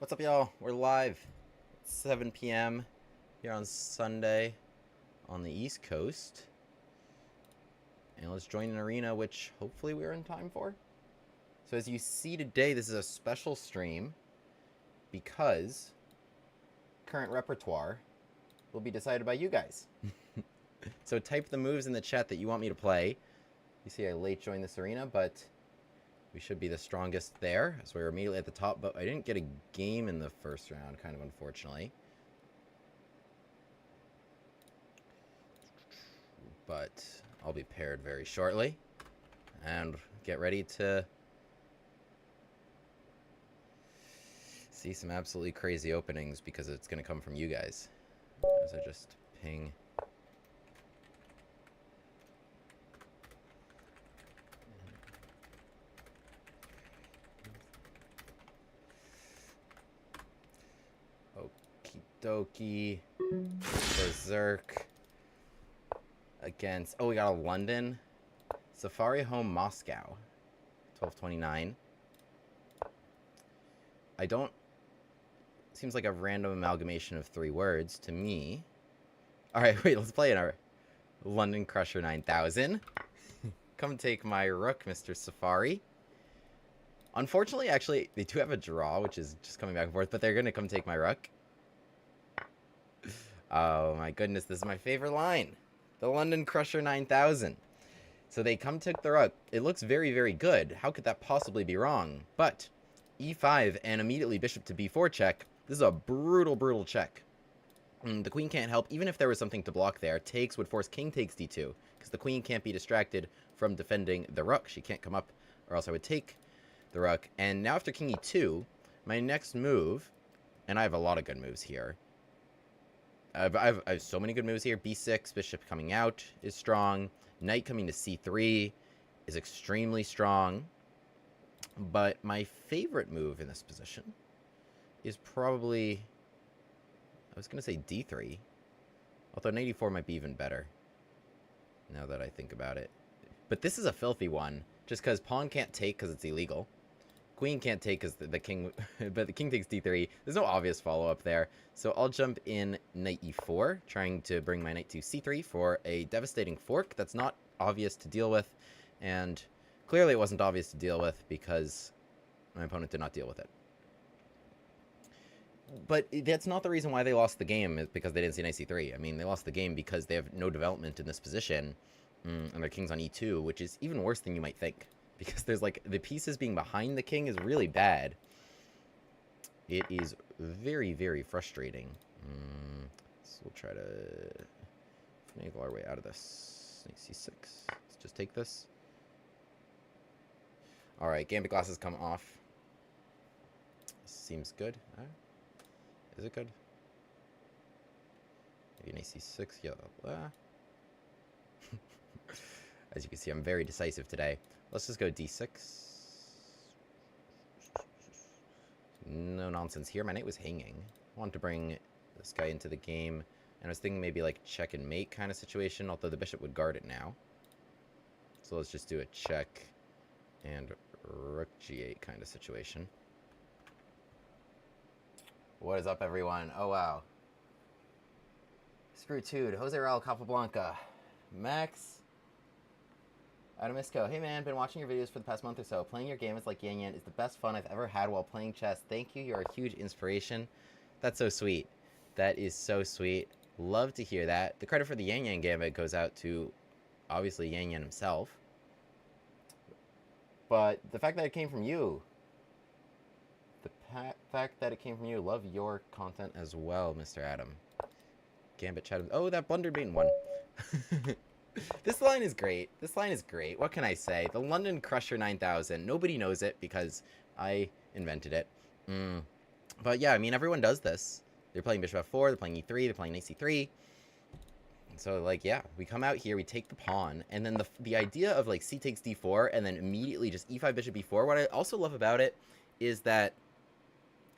What's up, y'all? We're live. It's 7 p.m. here on Sunday on the East Coast. And let's join an arena, which hopefully we're in time for. So as you see today, this is a special stream because current repertoire will be decided by you guys. So type the moves in the chat that you want me to play. You see I late joined this arena, but we should be the strongest there, so we're immediately at the top, but I didn't get a game in the first round, kind of unfortunately. But I'll be paired very shortly, and get ready to see some absolutely crazy openings, because it's going to come from you guys. As I just ping. Okie dokie. Berserk. Against, oh, we got a London. Safari Home Moscow. 1229. I don't... Seems like a random amalgamation of 3 words to me. Alright, wait, let's play in our London Crusher 9000. Come take my rook, Mr. Safari. Unfortunately, actually, they do have a draw, which is just coming back and forth, but they're going to come take my rook. Oh my goodness, this is my favorite line. The London Crusher 9000. So they come take the rook. It looks very, very good. How could that possibly be wrong? But e5 and immediately bishop to b4 check. This is a brutal, brutal check. The queen can't help, even if there was something to block there. Takes would force king takes d2, because the queen can't be distracted from defending the rook. She can't come up, or else I would take the rook. And now after king e2, my next move, and I have a lot of good moves here. I have so many good moves here. b6, bishop coming out is strong. Knight coming to c3 is extremely strong. But my favorite move in this position is probably... I was going to say d3. Although knight e4 might be even better, now that I think about it. But this is a filthy one, just because pawn can't take because it's illegal. Queen can't take because the king... but the king takes d3. There's no obvious follow-up there. So I'll jump in knight e4, trying to bring my knight to c3 for a devastating fork that's not obvious to deal with. And clearly it wasn't obvious to deal with because my opponent did not deal with it. But that's not the reason why they lost the game, is because they didn't see knight c3. I mean, they lost the game because they have no development in this position, and their king's on e2, which is even worse than you might think. Because there's, like, the pieces being behind the king is really bad. It is very, very frustrating. So we'll try to finagle our way out of this. Knight c6. Let's just take this. Alright, Gambit glasses come off. Seems good. Is it good? Maybe knight c6. Yeah. As you can see, I'm very decisive today. Let's just go d6. No nonsense here. My knight was hanging. I wanted to bring this guy into the game. And I was thinking maybe like check and mate kind of situation, although the bishop would guard it now. So let's just do a check and rook g8 kind of situation. What is up, everyone? Oh, wow. Screwtude, Jose Raul Capablanca, Max Adamisco. Hey man, been watching your videos for the past month or so. Playing your game is like Yan Yan is the best fun I've ever had while playing chess. Thank you, you're a huge inspiration. That's so sweet. That is so sweet. Love to hear that. The credit for the Yan Yan Gambit goes out to, obviously, Yan Yan himself. But the fact that it came from you, fact that it came from you, love your content as well, Mr. Adam. Gambit chat. Oh, that Blunderbane one. This line is great. This line is great. What can I say? The London Crusher 9000. Nobody knows it because I invented it. But yeah, I mean, everyone does this. They're playing bishop f4, they're playing e3, they're playing knight c3. So, like, yeah, we come out here, we take the pawn, and then the idea of, like, c takes d4, and then immediately just e5 bishop b4. What I also love about it is that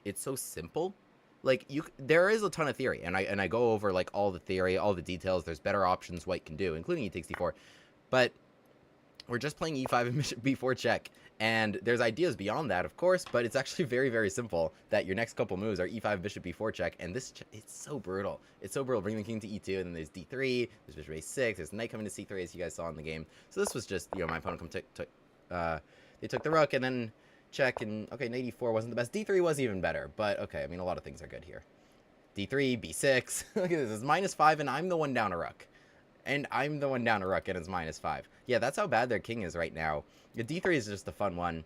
it's so simple. Like, there is a ton of theory, and I go over, like, all the theory, all the details. There's better options white can do, including e takes d4. But we're just playing e5 and bishop b4 check. And there's ideas beyond that, of course, but it's actually very, very simple that your next couple moves are e5, bishop b4 check, and this, it's so brutal. It's so brutal. Bring the king to e2, and then there's d3, there's bishop a6, there's knight coming to c3, as you guys saw in the game. So this was just, you know, my opponent they took the rook, and then check, and, okay, knight e4 wasn't the best. d3 was even better, but, okay, I mean, a lot of things are good here. d3, b6, look at this, it's -5, and I'm the one down a rook. And I'm the one down a rook, and it's -5. Yeah, that's how bad their king is right now. The d3 is just a fun one,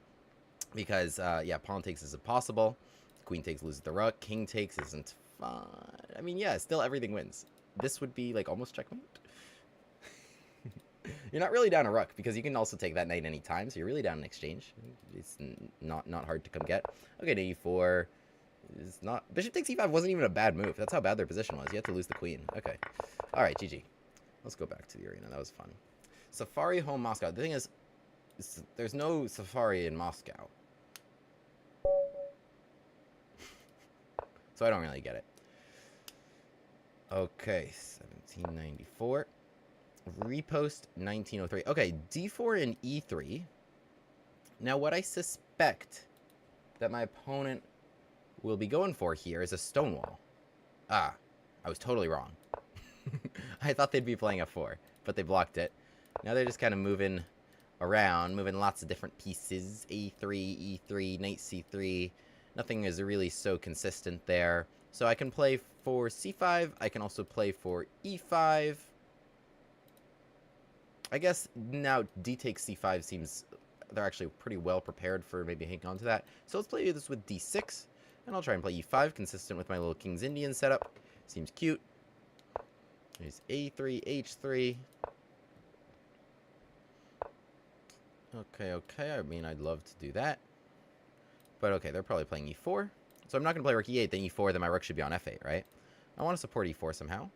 because, yeah, pawn takes is impossible. Queen takes loses the rook. King takes isn't fun. I mean, yeah, still everything wins. This would be, like, almost checkmate. You're not really down a rook, because you can also take that knight anytime, so you're really down in exchange. It's not hard to come get. Okay, knight e4 is not... Bishop takes e5 wasn't even a bad move. That's how bad their position was. You had to lose the queen. Okay. All right, GG. Let's go back to the arena. That was fun. Safari Home Moscow. The thing is, there's no Safari in Moscow. So I don't really get it. Okay, 1794. Repost 1903. Okay, d4 and e3. Now, what I suspect that my opponent will be going for here is a stonewall. Ah, I was totally wrong. I thought they'd be playing f4, but they blocked it. Now they're just kind of moving around, moving lots of different pieces. a3, e3, knight c3. Nothing is really so consistent there. So I can play for c5. I can also play for e5. I guess now d takes c5 seems... They're actually pretty well prepared for maybe hanging on to that. So let's play this with d6. And I'll try and play e5, consistent with my little King's Indian setup. Seems cute. There's a3, h3. Okay. I mean, I'd love to do that. But okay, they're probably playing e4. So I'm not going to play rook e8, then e4, then my rook should be on f8, right? I want to support e4 somehow.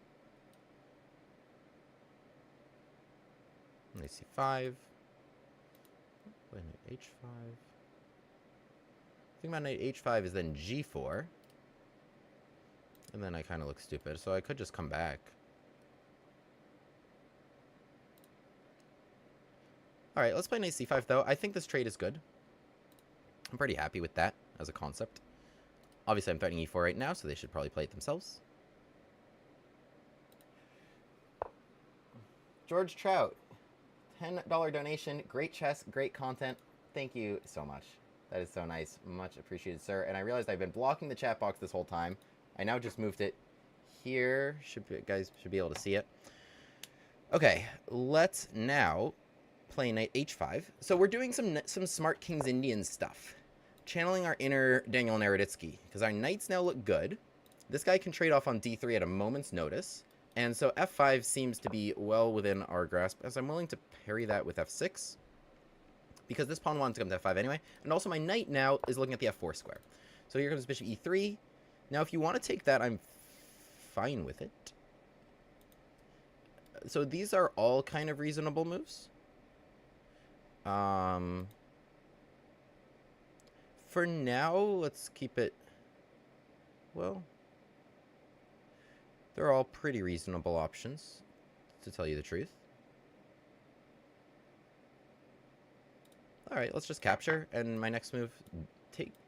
Knight c5. Play knight h5. I think my knight h5 is then g4. And then I kind of look stupid, so I could just come back. Alright, let's play knight c5, though. I think this trade is good. I'm pretty happy with that as a concept. Obviously, I'm threatening e4 right now, so they should probably play it themselves. George Trout, $10 donation. Great chess, great content. Thank you so much. That is so nice. Much appreciated, sir. And I realized I've been blocking the chat box this whole time. I now just moved it here. Guys should be able to see it. Okay, let's now play knight h5. So we're doing some smart King's Indian stuff. Channeling our inner Daniel Naroditsky. Because our knights now look good. This guy can trade off on d3 at a moment's notice. And so f5 seems to be well within our grasp, as I'm willing to parry that with f6. Because this pawn wants to come to f5 anyway. And also my knight now is looking at the f4 square. So here comes bishop e3. Now if you want to take that, I'm fine with it. So these are all kind of reasonable moves. For now, let's keep it... Well... They're all pretty reasonable options, to tell you the truth. Alright, let's just capture, and my next move...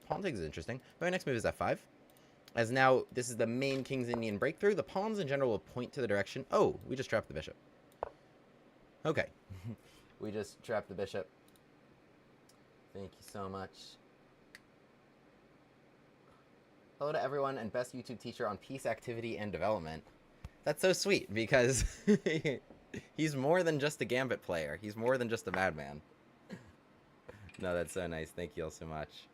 Pawn takes is interesting. My next move is f5. As now, this is the main King's Indian breakthrough. The pawns in general will point to the direction... Oh, we just trapped the bishop. Okay. We just trapped the bishop. Thank you so much. Hello to everyone, and best YouTube teacher on peace, activity, and development. That's so sweet, because he's more than just a Gambit player. He's more than just a madman. No, that's so nice. Thank you all so much.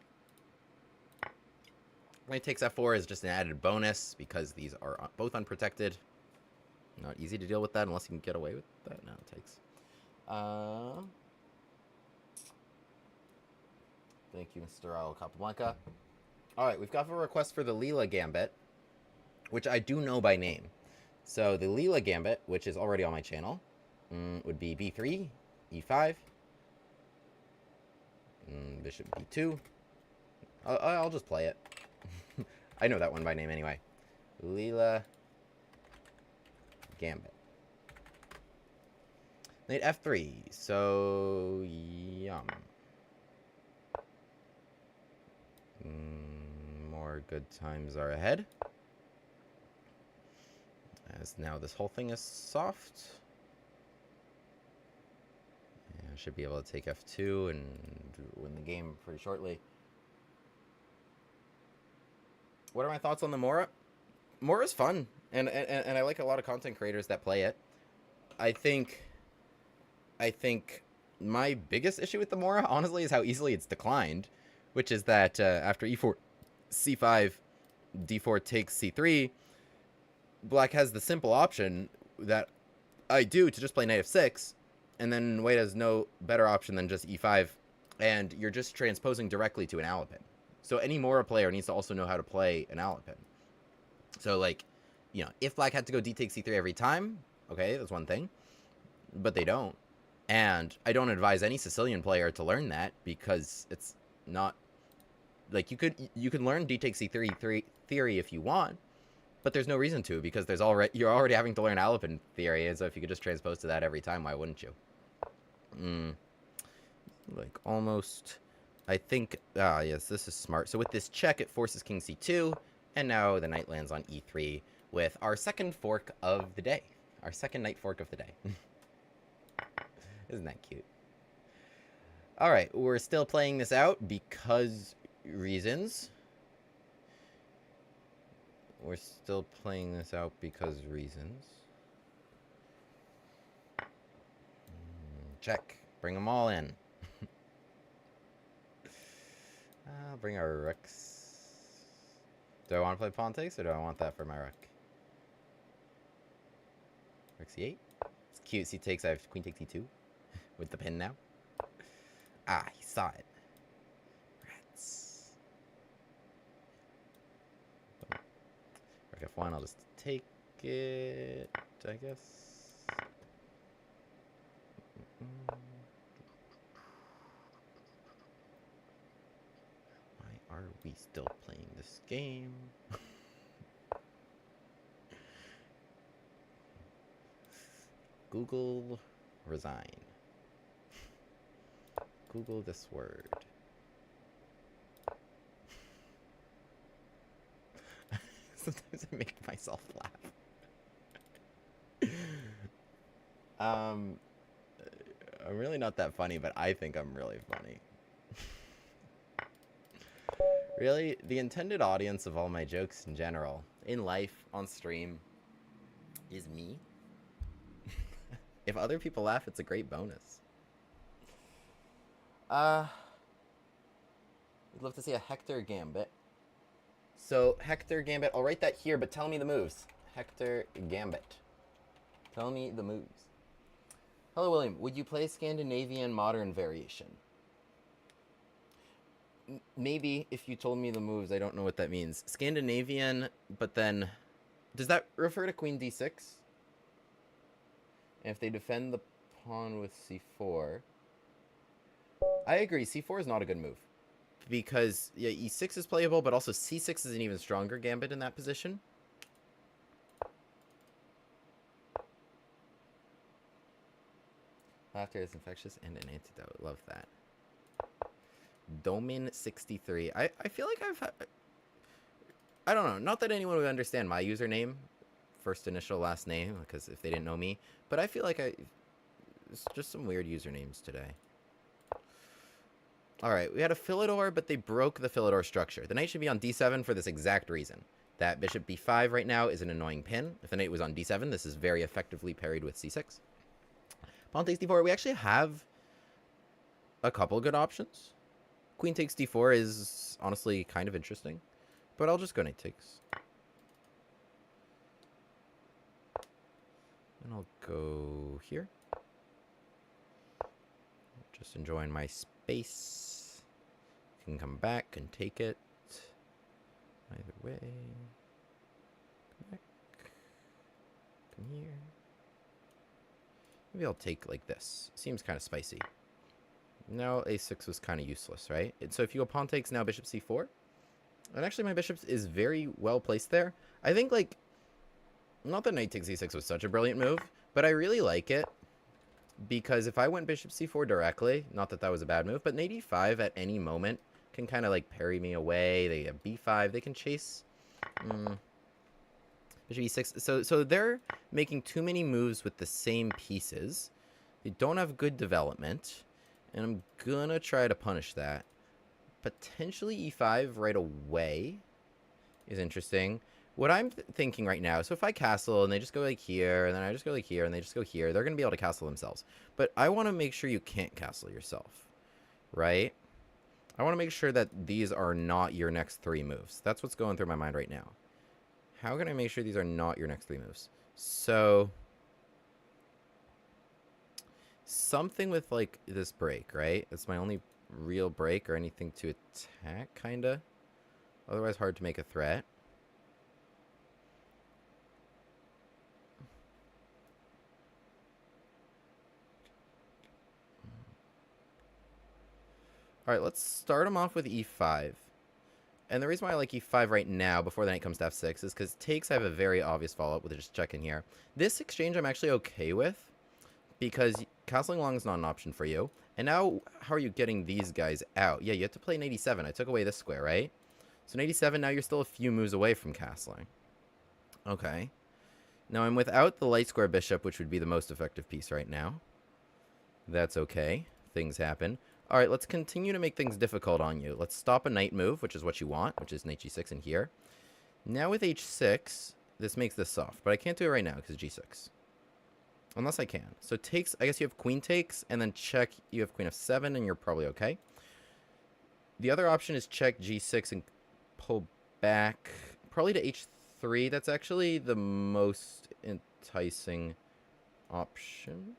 Knight takes f4 is just an added bonus, because these are both unprotected. Not easy to deal with that, unless you can get away with that. No, it takes... Thank you, Mr. Raul Capablanca. Alright, we've got a request for the Leela Gambit, which I do know by name. So the Leela Gambit, which is already on my channel, would be b3, e5, bishop b2. I'll just play it. I know that one by name anyway. Leela Gambit. Knight f3. So, yum. More good times are ahead. As now this whole thing is soft. I should be able to take f2 and win the game pretty shortly. What are my thoughts on the Mora? Mora's fun, and I like a lot of content creators that play it. I think my biggest issue with the Mora, honestly, is how easily it's declined, which is that after e4, c5, d4 takes c3, black has the simple option that I do to just play knight f6, and then white has no better option than just e5, and you're just transposing directly to an Alapin. So any Mora player needs to also know how to play an Alapin. So, like, you know, if black had to go d takes c3 every time, okay, that's one thing, but they don't. And I don't advise any Sicilian player to learn that, because it's not, like, you could learn d takes c3 theory if you want, but there's no reason to, because you're already having to learn Alapin theory, and so if you could just transpose to that every time, why wouldn't you? Like, almost, I think, yes, this is smart. So with this check, it forces king c2, and now the knight lands on e3 with our second fork of the day. Our second knight fork of the day. Isn't that cute? Alright, we're still playing this out because reasons. We're still playing this out because reasons. Check. Bring them all in. I'll bring our rooks. Do I want to play pawn takes, or do I want that for my rook? Rook c8. It's cute. C takes. I have queen takes e2 with the pin now. Ah, he saw it. Rats. Rook f1. I'll just take it, I guess. Why are we still playing this game? Google resign. Google this word. Sometimes I make myself laugh. I'm really not that funny, but I think I'm really funny. Really, the intended audience of all my jokes in general, in life, on stream, is me. If other people laugh, it's a great bonus. I'd love to see a Hector Gambit. So, Hector Gambit, I'll write that here, but tell me the moves. Hector Gambit. Tell me the moves. Hello, William. Would you play Scandinavian modern variation? Maybe, if you told me the moves. I don't know what that means. Scandinavian, but then, does that refer to queen d6? And if they defend the pawn with c4, I agree, c4 is not a good move. Because, yeah, e6 is playable, but also c6 is an even stronger gambit in that position. Laughter is infectious and an antidote. Love that. Domin63. I feel like I don't know. Not that anyone would understand my username. First initial, last name, because if they didn't know me. But I feel like it's just some weird usernames today. Alright, we had a Philidor, but they broke the Philidor structure. The knight should be on d7 for this exact reason. That bishop b5 right now is an annoying pin. If the knight was on d7, this is very effectively parried with c6. Pawn takes d4. We actually have a couple good options. Queen takes d4 is honestly kind of interesting. But I'll just go knight takes. And I'll go here. Just enjoying my space. Can come back and take it. Either way. Come back. Come here. Maybe I'll take like this. Seems kind of spicy. Now a6 was kind of useless, right? And so if you go pawn takes, now bishop c4. And actually my bishop is very well placed there. I think, like, not that knight takes e6 was such a brilliant move, but I really like it. Because if I went bishop c4 directly, not that that was a bad move, but knight e5 at any moment can kind of like parry me away. They have b5. They can chase bishop e6. So they're making too many moves with the same pieces. They don't have good development, and I'm gonna try to punish that. Potentially e5 right away is interesting. What I'm thinking right now, so if I castle and they just go like here, and then I just go like here, and they just go here, they're going to be able to castle themselves. But I want to make sure you can't castle yourself, right? I want to make sure that these are not your next 3 moves. That's what's going through my mind right now. How can I make sure these are not your next 3 moves? So, something with like this break, right? That's my only real break or anything to attack, kind of. Otherwise, hard to make a threat. All right, let's start them off with e5. And the reason why I like e5 right now, before the knight comes to f6, is because takes I have a very obvious follow-up with just checking here. This exchange I'm actually okay with, because castling long is not an option for you. And now, how are you getting these guys out? Yeah, you have to play knight e7. I took away this square, right? So knight e7, now you're still a few moves away from castling. Okay. Now I'm without the light square bishop, which would be the most effective piece right now. That's okay. Things happen. All right, let's continue to make things difficult on you. Let's stop a knight move, which is what you want, which is knight g6 in here. Now with h6, this makes this soft, but I can't do it right now because g6. Unless I can. So takes, I guess you have queen takes, and then check, you have queen f7, and you're probably okay. The other option is check g6 and pull back, probably to h3. That's actually the most enticing option.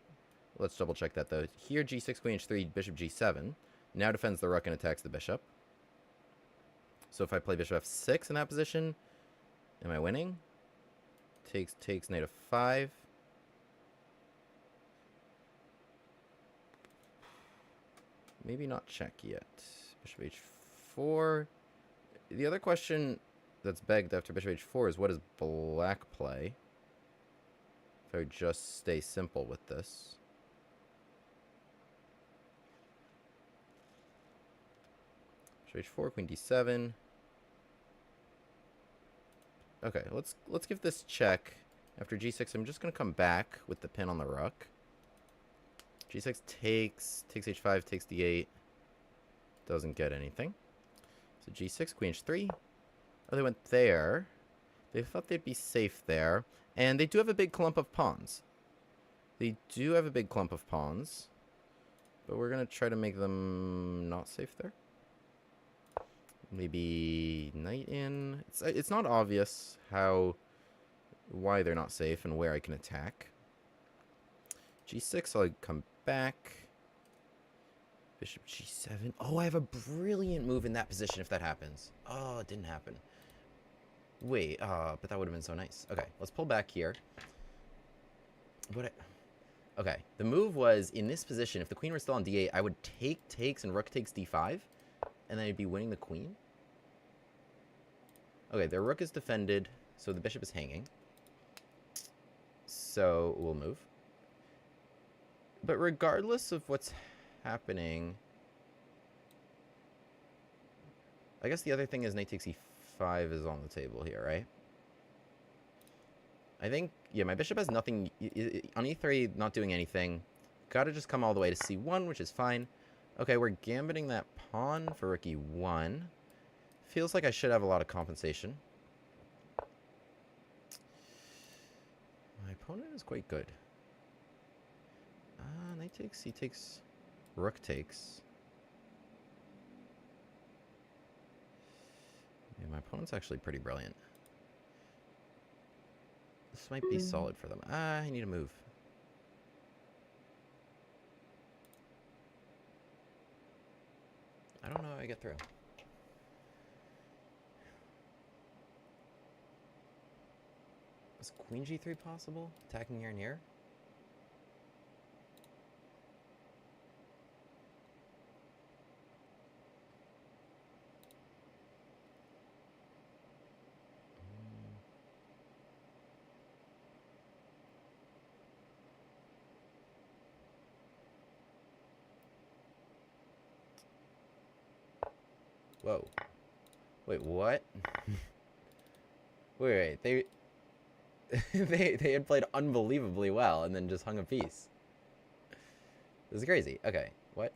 Let's double check that though. Here, g6, queen h3, bishop g7. Now defends the rook and attacks the bishop. So if I play bishop f6 in that position, am I winning? Takes knight f5. Maybe not check yet. Bishop h4. The other question that's begged after bishop h4 is what does black play? If I would just stay simple with this. h4, queen d7. Okay, let's give this check. After g6, I'm just going to come back with the pin on the rook. g6 takes h5, takes d8. Doesn't get anything. So g6, queen h3. Oh, they went there. They thought they'd be safe there. And they do have a big clump of pawns. They do have a big clump of pawns. But we're going to try to make them not safe there. Maybe knight in. It's not obvious why they're not safe and where I can attack. g6, I'll come back. Bishop g7. Oh, I have a brilliant move in that position if that happens. Oh, it didn't happen. Wait, but that would have been so nice. Okay, let's pull back here. Okay, the move was in this position. If the queen were still on d8, I would takes and rook takes d5, and then I'd be winning the queen. Okay, their rook is defended, so the bishop is hanging. So we'll move. But regardless of what's happening, I guess the other thing is knight takes e5 is on the table here, right? I think, yeah, my bishop has nothing. On e3, not doing anything. Gotta just come all the way to c1, which is fine. Okay, we're gambiting that pawn for rook e1. Feels like I should have a lot of compensation. My opponent is quite good. Knight takes, he takes, rook takes. Yeah, my opponent's actually pretty brilliant. This might be solid for them. I need a move. I don't know how I get through. Is queen g3 possible? Attacking here and here? Whoa. Wait, what? wait, they... they had played unbelievably well and then just hung a piece. This is crazy. Okay, what?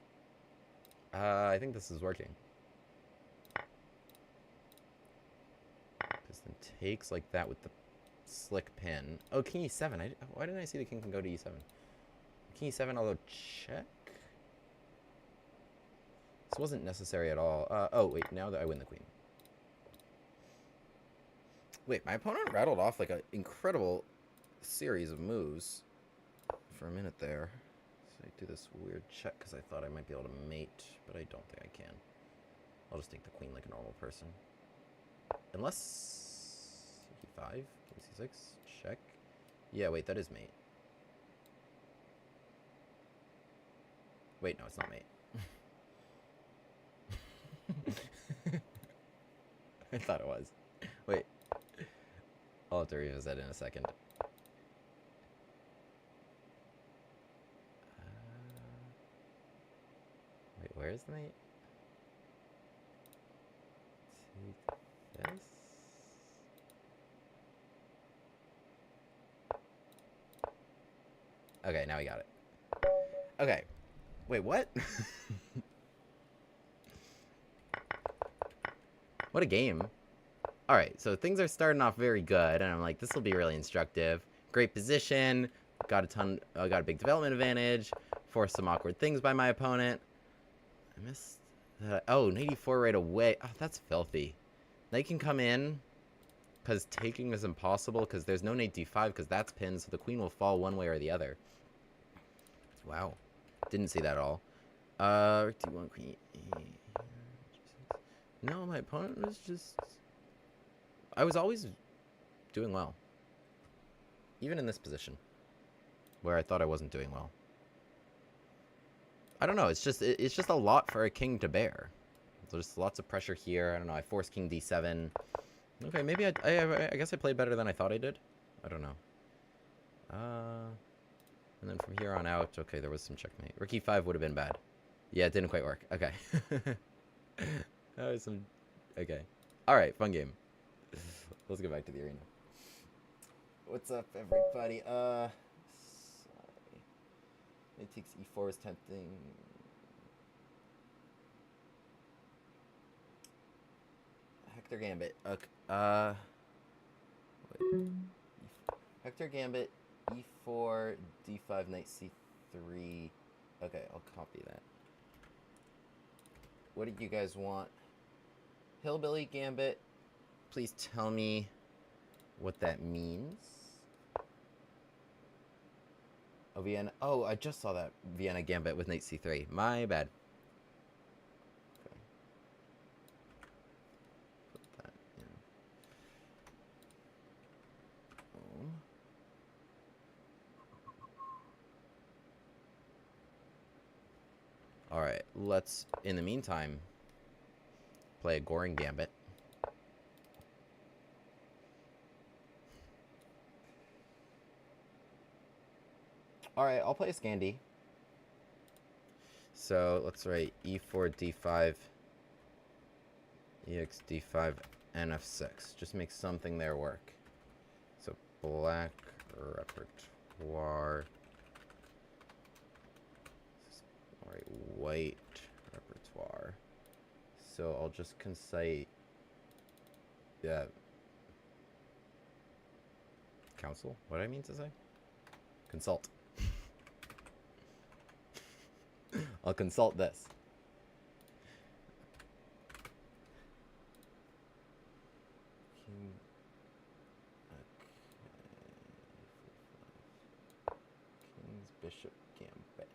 I think this is working. Because then takes like that with the slick pin. Oh, king e7. Why didn't I see the king can go to e7? King e7, although check? This wasn't necessary at all. Oh, wait, now that I win the queen. Wait, my opponent rattled off like an incredible series of moves for a minute there. So I do this weird check because I thought I might be able to mate, but I don't think I can. I'll just take the queen like a normal person. Unless... e5, king c6, check. Yeah, wait, that is mate. Wait, no, it's not mate. I thought it was. Wait. I'll have to revisit in a second. Wait, where is the mate? Take this. Okay, now we got it. Okay. Wait, what? What a game. Alright, so things are starting off very good, and I'm like, this will be really instructive. Great position, got a big development advantage, forced some awkward things by my opponent. I missed that. Oh, knight e4 right away. Oh, that's filthy. Knight can come in, because taking is impossible, because there's no knight d5, because that's pinned, so the queen will fall one way or the other. Wow. Didn't see that at all. d1, queen e. No, my opponent was just... I was always doing well. Even in this position. Where I thought I wasn't doing well. I don't know, it's just a lot for a king to bear. There's lots of pressure here. I don't know, I forced king d7. Okay, maybe I guess I played better than I thought I did. I don't know. And then from here on out, okay, there was some checkmate. Rook e5 would have been bad. Yeah, it didn't quite work. Okay. That was some... Okay. Alright, fun game. Let's go back to the arena. What's up, everybody? Sorry. It takes e4 is tempting. Hector Gambit. Okay. Wait. Hector Gambit, e4, d5, knight c3. Okay, I'll copy that. What did you guys want? Hillbilly Gambit. Please tell me what that means. Oh, Vienna. Oh, I just saw that Vienna Gambit with knight c3. My bad. Okay. Put that in. All right, let's, in the meantime, play a Goring Gambit. Alright, I'll play a Scandi. So, let's write e4, d5, ex, d5, and f6. Just make something there work. So, black repertoire. Alright, white repertoire. So, I'll just concite... Yeah. Counsel? What did I mean to say? Consult. I'll consult this. King's Bishop Gambit.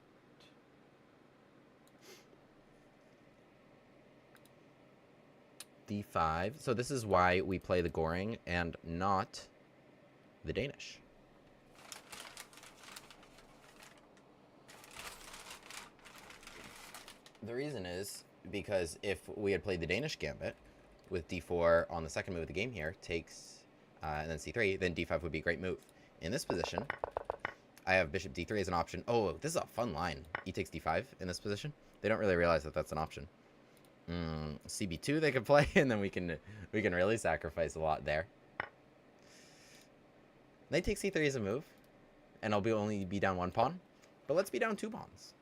D5. So this is why we play the Goring and not the Danish. The reason is because if we had played the Danish Gambit with d4 on the second move of the game here, takes, and then c3, then d5 would be a great move. In this position, I have bishop d3 as an option. Oh, this is a fun line. E takes d5 in this position. They don't really realize that that's an option. CB2 they could play, and then we can really sacrifice a lot there. Knight takes C3 is a move, and I'll only be down 1 pawn, but let's be down 2 pawns.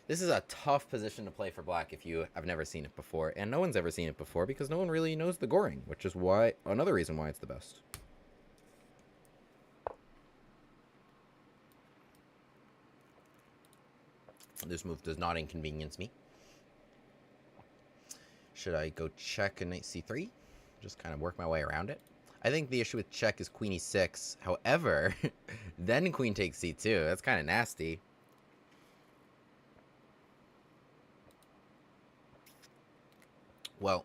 This is a tough position to play for black if you have never seen it before, and no one's ever seen it before because no one really knows the Goring, which is why another reason why it's the best. This move does not inconvenience me. Should I go check and knight c3? Just kind of work my way around it. I think the issue with check is queen e6. However, then queen takes c2. That's kind of nasty. Well,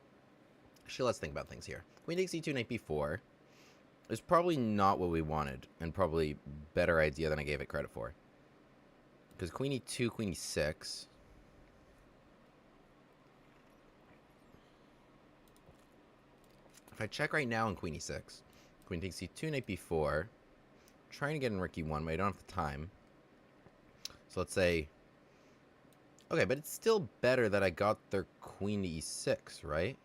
actually, let's think about things here. Queen takes c2, knight b4 is probably not what we wanted, and probably better idea than I gave it credit for. Because queen e2, queen e6. If I check right now on queen e6, queen takes c2, knight b4, trying to get in rook e1, but I don't have the time. So let's say, okay, but it's still better that I got their queen to e6, right?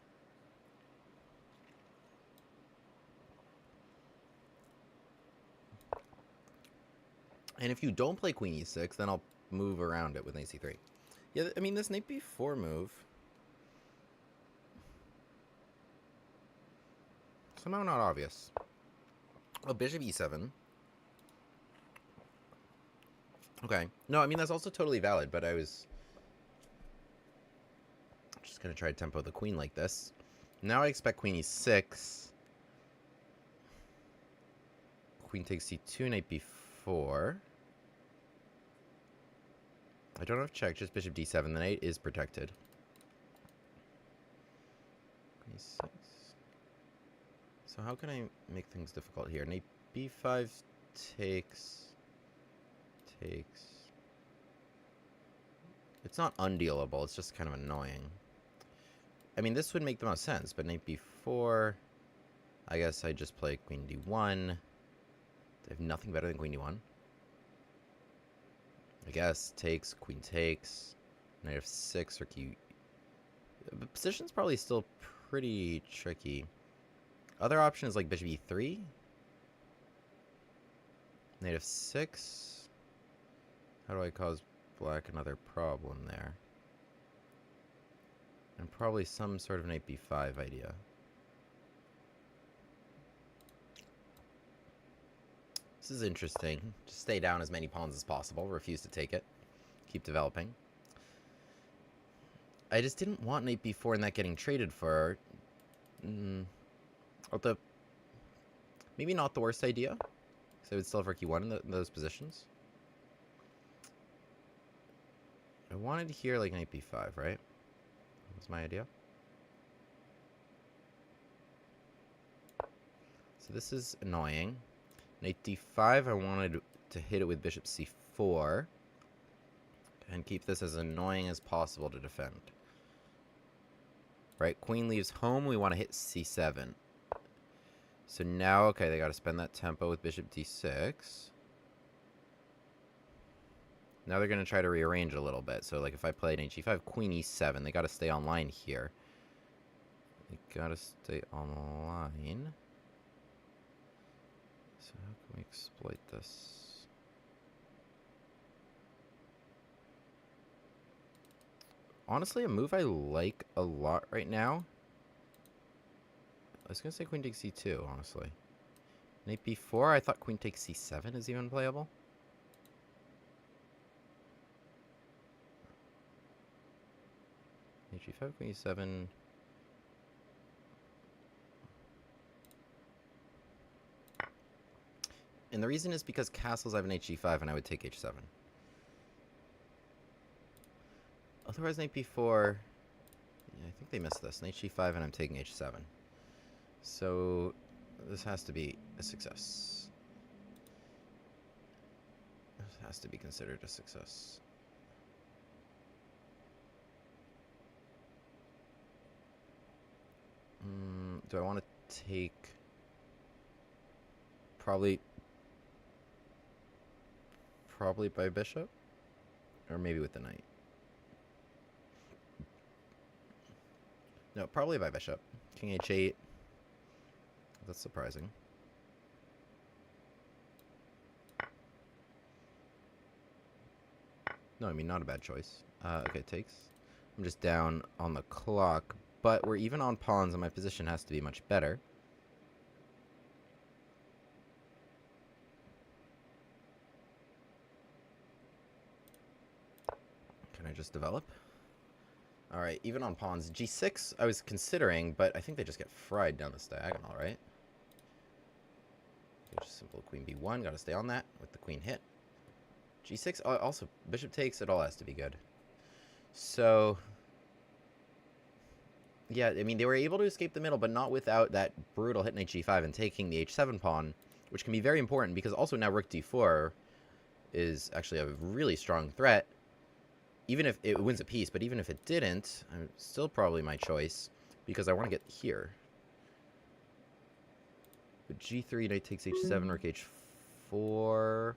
And if you don't play queen e6, then I'll move around it with knight c3. Yeah, I mean, this knight b4 move, somehow not obvious. Oh, bishop e7. Okay. No, I mean, that's also totally valid, but I was just going to try to tempo the queen like this. Now I expect queen e6. Queen takes c2, knight b4. I don't have check, just bishop d7. The knight is protected. E6. So how can I make things difficult here? Knight b5 takes. It's not undealable, it's just kind of annoying. I mean, this would make the most sense, but knight b4, I guess I just play queen d1. I have nothing better than queen d1. I guess takes, queen takes, knight f6 or q. The position's probably still pretty tricky. Other options like bishop e3, knight f6. How do I cause black another problem there? And probably some sort of knight b5 idea. This is interesting. Just stay down as many pawns as possible. Refuse to take it. Keep developing. I just didn't want knight b4 and that getting traded for. Although, maybe not the worst idea. Because I would still have rook e1 in those positions. I wanted to hear like knight b5, right? That's my idea. So this is annoying. Knight d5, I wanted to hit it with bishop c4. And keep this as annoying as possible to defend. Right, queen leaves home, we want to hit c7. So now, okay, they got to spend that tempo with bishop d6. Now they're going to try to rearrange a little bit. So, like, if I play knight g5, queen e7, they got to stay online here. They got to stay online. So how can we exploit this? Honestly, a move I like a lot right now. I was going to say queen takes c2, honestly. Knight b4, I thought queen takes c7 is even playable. Knight g5, queen e7. And the reason is because castles I have an h5 and I would take h7. Otherwise, knight b4. Yeah, I think they missed this. Knight g5 and I'm taking h7. So this has to be a success. This has to be considered a success. Do I want to take... Probably by bishop? Or maybe with the knight. No, probably by bishop. King h8. That's surprising. No, I mean, not a bad choice. Okay, takes. I'm just down on the clock, but we're even on pawns, and my position has to be much better. Can I just develop? All right, even on pawns. G6, I was considering, but I think they just get fried down this diagonal, right? Okay, just simple queen b1. Got to stay on that with the queen hit. G6, also, bishop takes. It all has to be good. So, yeah, I mean, they were able to escape the middle, but not without that brutal hit knight g5 and taking the h7 pawn, which can be very important because also now rook d4 is actually a really strong threat. Even if it wins a piece, but even if it didn't, I'm still probably my choice because I want to get here. But g3, knight takes h7, rook h4,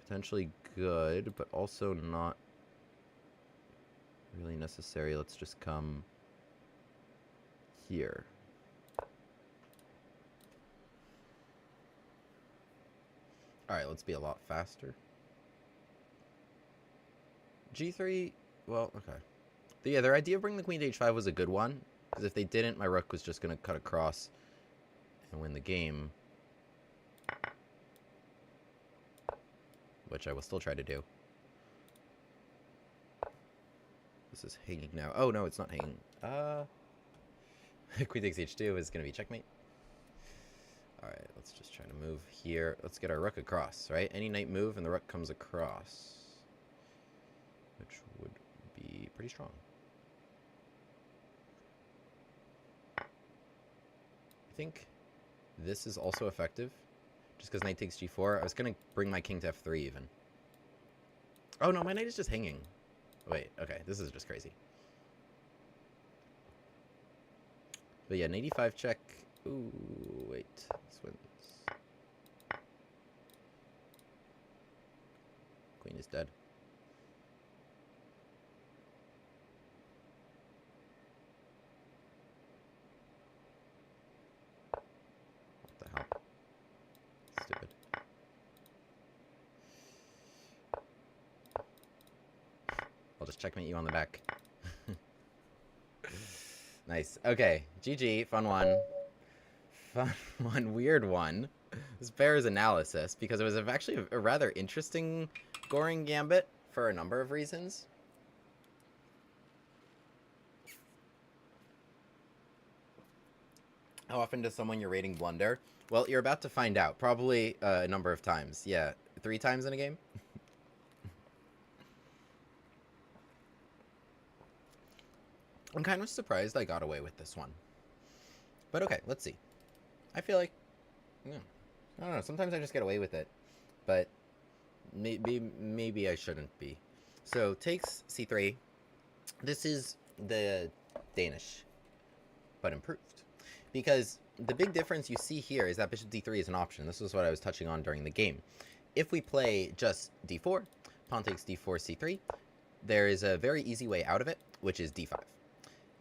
potentially good, but also not really necessary. Let's just come here. Alright, let's be a lot faster. G3, well, okay. But yeah, their idea of bringing the queen to h5 was a good one, because if they didn't, my rook was just going to cut across and win the game. Which I will still try to do. This is hanging now. Oh, no, it's not hanging. Queen takes h2 is going to be checkmate. Alright, let's just try to move here. Let's get our rook across, right? Any knight move and the rook comes across. Which would be pretty strong. I think this is also effective. Just because knight takes g4. I was going to bring my king to f3 even. Oh no, my knight is just hanging. Wait, okay, this is just crazy. But yeah, knight e5 check. Ooh, wait. This wins. Queen is dead. Stupid. I'll just checkmate you on the back. Nice. Okay. GG. Fun one. Fun one. Weird one. This bears analysis because it was actually a rather interesting Goring Gambit for a number of reasons. How often does someone you're rating blunder? Well, you're about to find out. Probably a number of times. Yeah, 3 times in a game. I'm kind of surprised I got away with this one. But okay, let's see. I feel like... Yeah, I don't know. Sometimes I just get away with it. But maybe I shouldn't be. So, takes c3. This is the Danish, but improved. Because the big difference you see here is that bishop d3 is an option. This was what I was touching on during the game. If we play just d4, pawn takes d4, c3, there is a very easy way out of it, which is d5.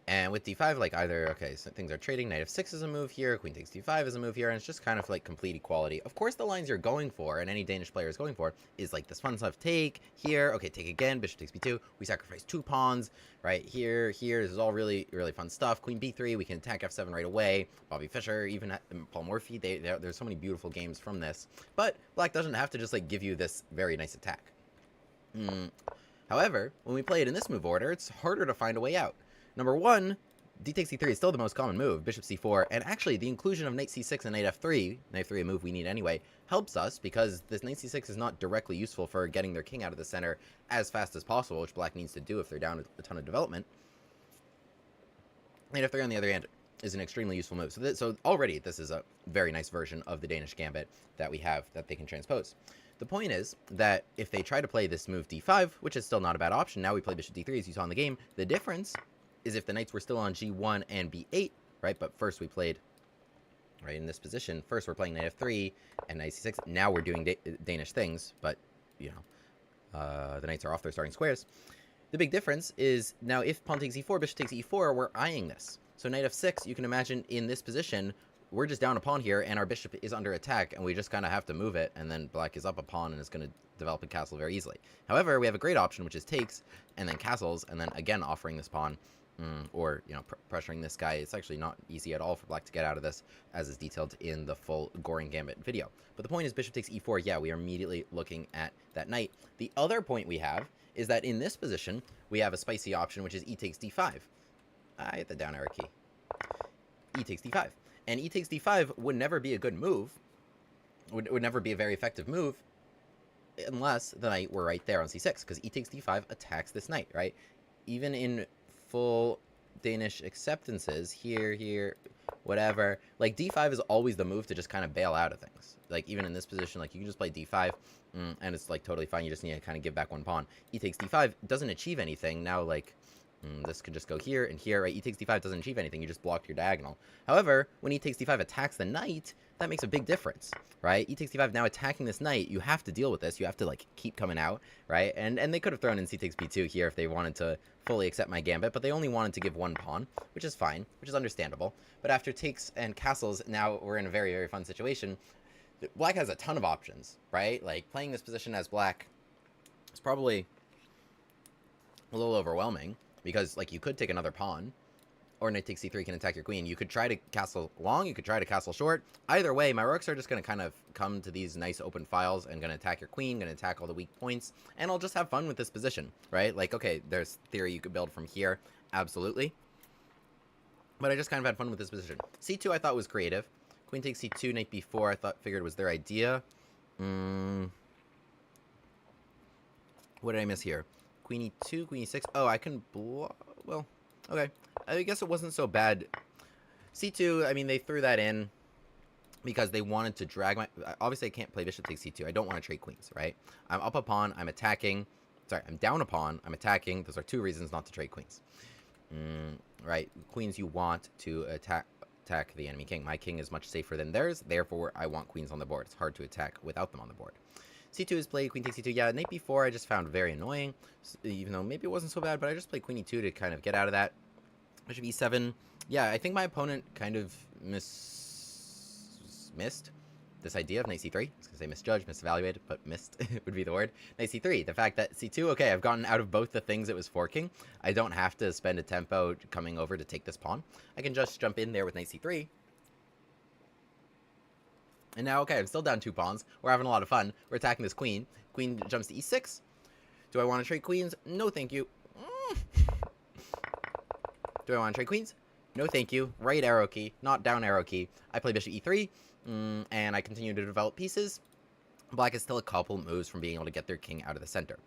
And with d5, like either, okay, so things are trading, knight f6 is a move here, queen takes d5 is a move here, and it's just kind of like complete equality. Of course, the lines you're going for, and any Danish player is going for, is like this fun stuff, take, here, okay, take again, bishop takes b2, we sacrifice 2 pawns, right, here, this is all really, really fun stuff. Queen b3, we can attack f7 right away, Bobby Fischer, even Paul Morphy, there's so many beautiful games from this. But black doesn't have to just like give you this very nice attack. However, when we play it in this move order, it's harder to find a way out. Number 1, d takes c3 is still the most common move, bishop c4, and actually the inclusion of knight c6 and knight f3, knight f3 a move we need anyway, helps us because this knight c6 is not directly useful for getting their king out of the center as fast as possible, which black needs to do if they're down a ton of development. Knight f3 on the other hand is an extremely useful move. So already this is a very nice version of the Danish Gambit that we have that they can transpose. The point is that if they try to play this move d5, which is still not a bad option, now we play bishop d3 as you saw in the game, the difference is if the knights were still on g1 and b8, right, but first we played, right, in this position, first we're playing knight f3 and knight c6, now we're doing Danish things, but, you know, the knights are off their starting squares. The big difference is now if pawn takes e4, bishop takes e4, we're eyeing this. So knight f6, you can imagine in this position, we're just down a pawn here, and our bishop is under attack, and we just kind of have to move it, and then black is up a pawn and is going to develop a castle very easily. However, we have a great option, which is takes, and then castles, and then again offering this pawn, or, you know, pressuring this guy. It's actually not easy at all for black to get out of this, as is detailed in the full Goring Gambit video. But the point is bishop takes e4, yeah, we are immediately looking at that knight. The other point we have is that in this position, we have a spicy option, which is e takes d5. I hit the down arrow key. E takes d5. And e takes d5 would never be a good move, would never be a very effective move, unless the knight were right there on c6, because e takes d5 attacks this knight, right? Even in full Danish acceptances, here, whatever, like d5 is always the move to just kind of bail out of things. Like even in this position, like you can just play d5, and it's like totally fine, you just need to kind of give back one pawn. E takes d5 doesn't achieve anything, now like, this could just go here and here, right? E takes d5 doesn't achieve anything, you just blocked your diagonal. However, when e takes d5 attacks the knight, that makes a big difference, right? E takes d5 now attacking this knight, you have to deal with this, you have to like keep coming out, right? And they could have thrown in c takes b2 here if they wanted to fully accept my gambit, but they only wanted to give one pawn, which is fine, which is understandable. But after takes and castles, now we're in a very, very fun situation. Black has a ton of options, right? Like playing this position as black is probably a little overwhelming, because like you could take another pawn, or knight takes c3 can attack your queen. You could try to castle long, you could try to castle short. Either way, my rooks are just going to kind of come to these nice open files and going to attack your queen, going to attack all the weak points, and I'll just have fun with this position, right? Like, okay, there's theory you could build from here, absolutely. But I just kind of had fun with this position. c2 I thought was creative. Queen takes c2, knight b4 figured was their idea. What did I miss here? Queen e2, queen e6. Oh, I can block. Well, okay. I guess it wasn't so bad. c2, I mean, they threw that in because they wanted to drag my... Obviously, I can't play bishop takes c2. I don't want to trade queens, right? I'm up a pawn. I'm attacking. Sorry, I'm down a pawn. I'm attacking. Those are two reasons not to trade queens. Right? Queens you want to attack the enemy king. My king is much safer than theirs. Therefore, I want queens on the board. It's hard to attack without them on the board. c2 is played, queen takes c2. Yeah, knight b4 I just found very annoying, even though maybe it wasn't so bad, but I just played queen e2 to kind of get out of that. Bishop e7. Yeah, I think my opponent kind of missed this idea of knight c3. I was going to say misjudged, misevaluated, but missed would be the word. Knight c3. The fact that c2, okay, I've gotten out of both the things it was forking. I don't have to spend a tempo coming over to take this pawn. I can just jump in there with knight c3. And now, okay, I'm still down two pawns. We're having a lot of fun. We're attacking this queen. Queen jumps to e6. Do I want to trade queens? No, thank you. Do I want to trade queens? No, thank you. Right arrow key, not down arrow key. I play bishop e3, and I continue to develop pieces. Black is still a couple moves from being able to get their king out of the center.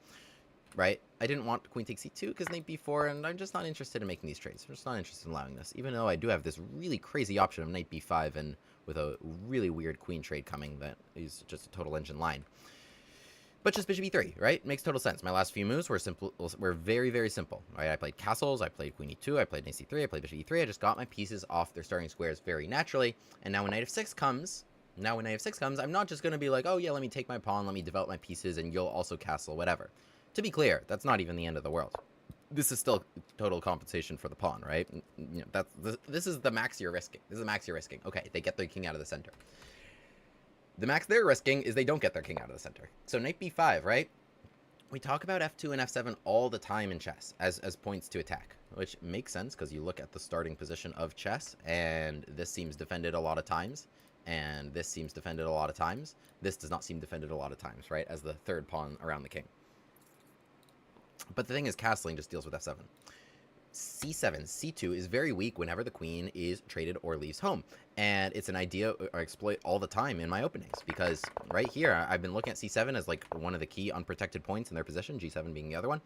Right? I didn't want queen takes c2 because knight b4, and I'm just not interested in making these trades. I'm just not interested in allowing this, even though I do have this really crazy option of knight b5 and with a really weird queen trade coming that is just a total engine line. But just bishop e3, right? Makes total sense. My last few moves were simple, were very, very simple, right? I played castles, I played queen e2, I played knight c3, I played bishop e3. I just got my pieces off their starting squares very naturally. And now when knight f6 comes, I'm not just going to be like, oh yeah, let me take my pawn, let me develop my pieces, and you'll also castle, whatever. To be clear, that's not even the end of the world. This is still total compensation for the pawn, right? You know, this is the max you're risking. This is the max you're risking. Okay, they get their king out of the center. The max they're risking is they don't get their king out of the center. So knight b5, right? We talk about f2 and f7 all the time in chess as points to attack, which makes sense because you look at the starting position of chess, and this seems defended a lot of times, and this seems defended a lot of times. This does not seem defended a lot of times, right? As the third pawn around the king. But the thing is, castling just deals with f7. c7, c2 is very weak whenever the queen is traded or leaves home. And it's an idea I exploit all the time in my openings, because right here, I've been looking at c7 as like one of the key unprotected points in their position, g7 being the other one.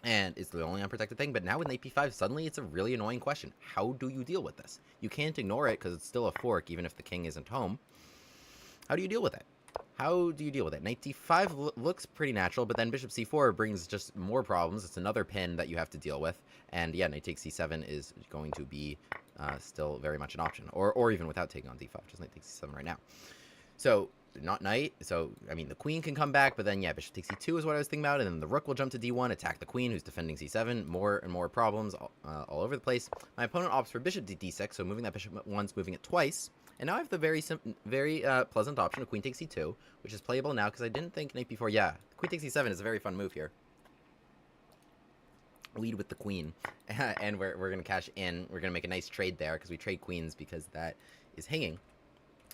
And it's the only unprotected thing, but now with knight b5, suddenly it's a really annoying question. How do you deal with this? You can't ignore it because it's still a fork, even if the king isn't home. How do you deal with it? How do you deal with it? Knight d5 looks pretty natural, but then bishop c4 brings just more problems. It's another pin that you have to deal with. And yeah, knight takes c7 is going to be still very much an option. Or even without taking on d5, just knight takes c7 right now. So not knight. So, I mean, the queen can come back, but then, yeah, bishop takes c2 is what I was thinking about. And then the rook will jump to d1, attack the queen, who's defending c7. More and more problems all over the place. My opponent opts for bishop to d6, so moving that bishop once, moving it twice. And now I have the very pleasant option of queen takes c2, which is playable now because I didn't think knight b4. Yeah, queen takes c7 is a very fun move here. Lead with the queen, and we're going to cash in. We're going to make a nice trade there because we trade queens because that is hanging.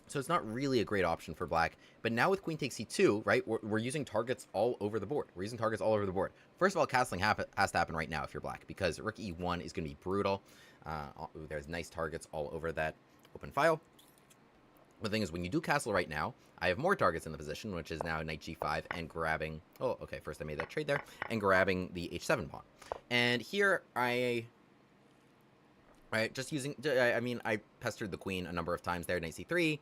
So it's not really a great option for black. But now with queen takes c2, right, we're using targets all over the board. We're using targets all over the board. First of all, castling has to happen right now if you're black, because rook e1 is going to be brutal. There's nice targets all over that open file. The thing is, when you do castle right now, I have more targets in the position, which is now knight g5 and grabbing... Oh, okay, first I made that trade there. And grabbing the h7 pawn. And here Right, just using, I mean, I pestered the queen a number of times there, knight c3,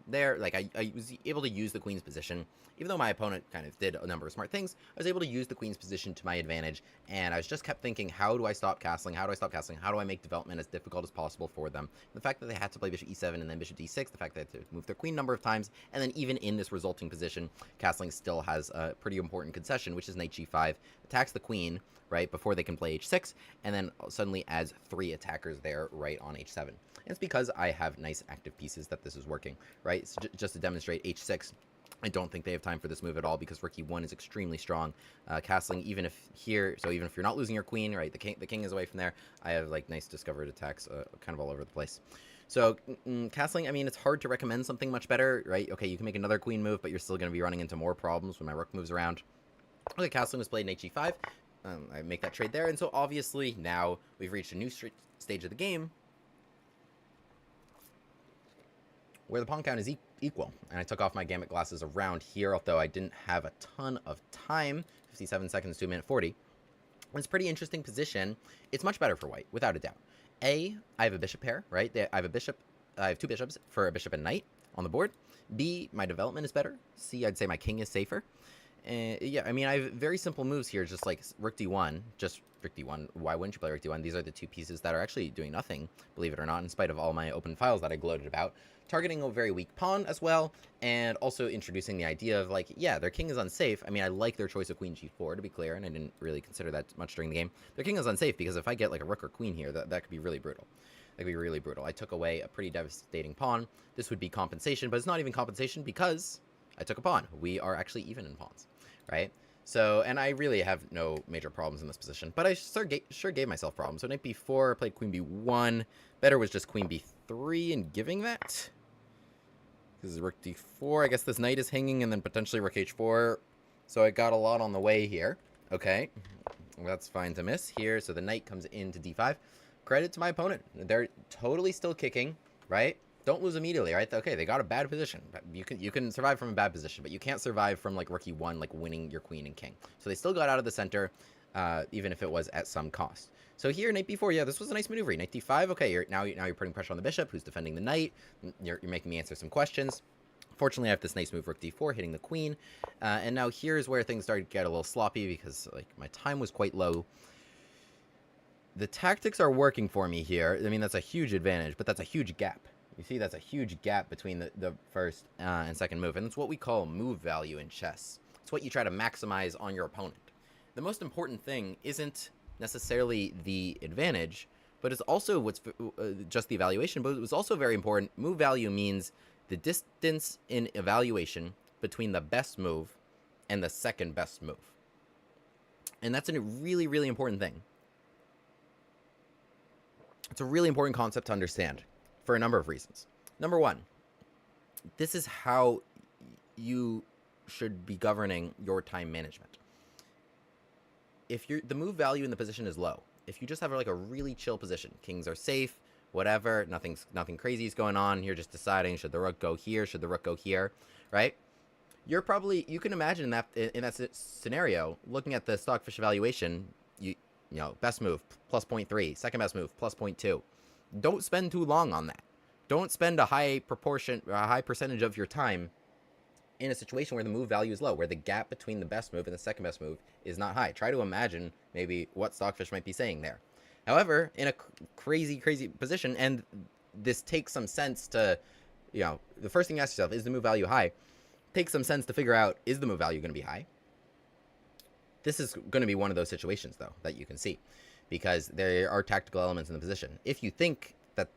there, like, I was able to use the queen's position, even though my opponent kind of did a number of smart things, I was able to use the queen's position to my advantage, and I just kept thinking, how do I stop castling, how do I stop castling, how do I make development as difficult as possible for them? The fact that they had to play bishop e7 and then bishop d6, the fact that they had to move their queen a number of times, and then even in this resulting position, castling still has a pretty important concession, which is knight g5, attacks the queen, right, before they can play h6, and then suddenly adds 3 attackers there right on h7. And it's because I have nice active pieces that this is working, right? So just to demonstrate h6, I don't think they have time for this move at all because rook e1 is extremely strong. Castling, even if here, so even if you're not losing your queen, right, the king is away from there, I have like nice discovered attacks kind of all over the place. So, castling, I mean, it's hard to recommend something much better, right? Okay, you can make another queen move, but you're still going to be running into more problems when my rook moves around. Okay, castling was played knight g5. I make that trade there, and so obviously now we've reached a new stage of the game where the pawn count is equal, and I took off my Gambit glasses around here, although I didn't have a ton of time, 57 seconds to a minute 40. It's a pretty interesting position. It's much better for white, without a doubt. I have a bishop pair, right? I have 2 bishops for a bishop and knight on the board. B, my development is better. C, I'd say my king is safer. Yeah, I mean, I have very simple moves here, just like rook d1, just rook d1. Why wouldn't you play rook d1? These are the 2 pieces that are actually doing nothing, believe it or not, in spite of all my open files that I gloated about. Targeting a very weak pawn as well, and also introducing the idea of, like, yeah, their king is unsafe. I mean, I like their choice of queen g4, to be clear, and I didn't really consider that much during the game. Their king is unsafe because if I get, like, a rook or queen here, that could be really brutal. That could be really brutal. I took away a pretty devastating pawn. This would be compensation, but it's not even compensation because I took a pawn. We are actually even in pawns. Right? So, and I really have no major problems in this position, but I sure gave myself problems. So knight b4, I played queen b1. Better was just queen b3 and giving that. Because rook d4, I guess this knight is hanging, and then potentially rook h4. So I got a lot on the way here. Okay, that's fine to miss here. So the knight comes into d5. Credit to my opponent. They're totally still kicking, right? Don't lose immediately, right? Okay, they got a bad position. You can survive from a bad position, but you can't survive from, like, rook e1, like, winning your queen and king. So they still got out of the center, even if it was at some cost. So here, knight b4, yeah, this was a nice maneuver. Knight d5, okay, now you're putting pressure on the bishop, who's defending the knight. You're making me answer some questions. Fortunately, I have this nice move, rook d4, hitting the queen. And now here's where things started to get a little sloppy because, like, my time was quite low. The tactics are working for me here. I mean, that's a huge advantage, but that's a huge gap. You see, that's a huge gap between the first and second move, and it's what we call move value in chess. It's what you try to maximize on your opponent. The most important thing isn't necessarily the advantage, but it's also what's just the evaluation, but it's also very important. Move value means the distance in evaluation between the best move and the second best move. And that's a really, really important thing. It's a really important concept to understand. For a number of reasons. Number one, this is how you should be governing your time management. If the move value in the position is low, if you just have like a really chill position, kings are safe, whatever, nothing crazy is going on, you're just deciding should the rook go here, should the rook go here, right? You can imagine that in that scenario, looking at the Stockfish evaluation, you know, best move plus 0.3, second best move plus 0.2. Don't spend too long on that. Don't spend a high percentage of your time in a situation where the move value is low, where the gap between the best move and the second best move is not high. Try to imagine maybe what Stockfish might be saying there. However, in a crazy position, and this takes some sense to, you know, the first thing you ask yourself, is the move value high? takes some sense to figure out, is the move value going to be high? This is going to be one of those situations, though, that you can see, because there are tactical elements in the position. If you think that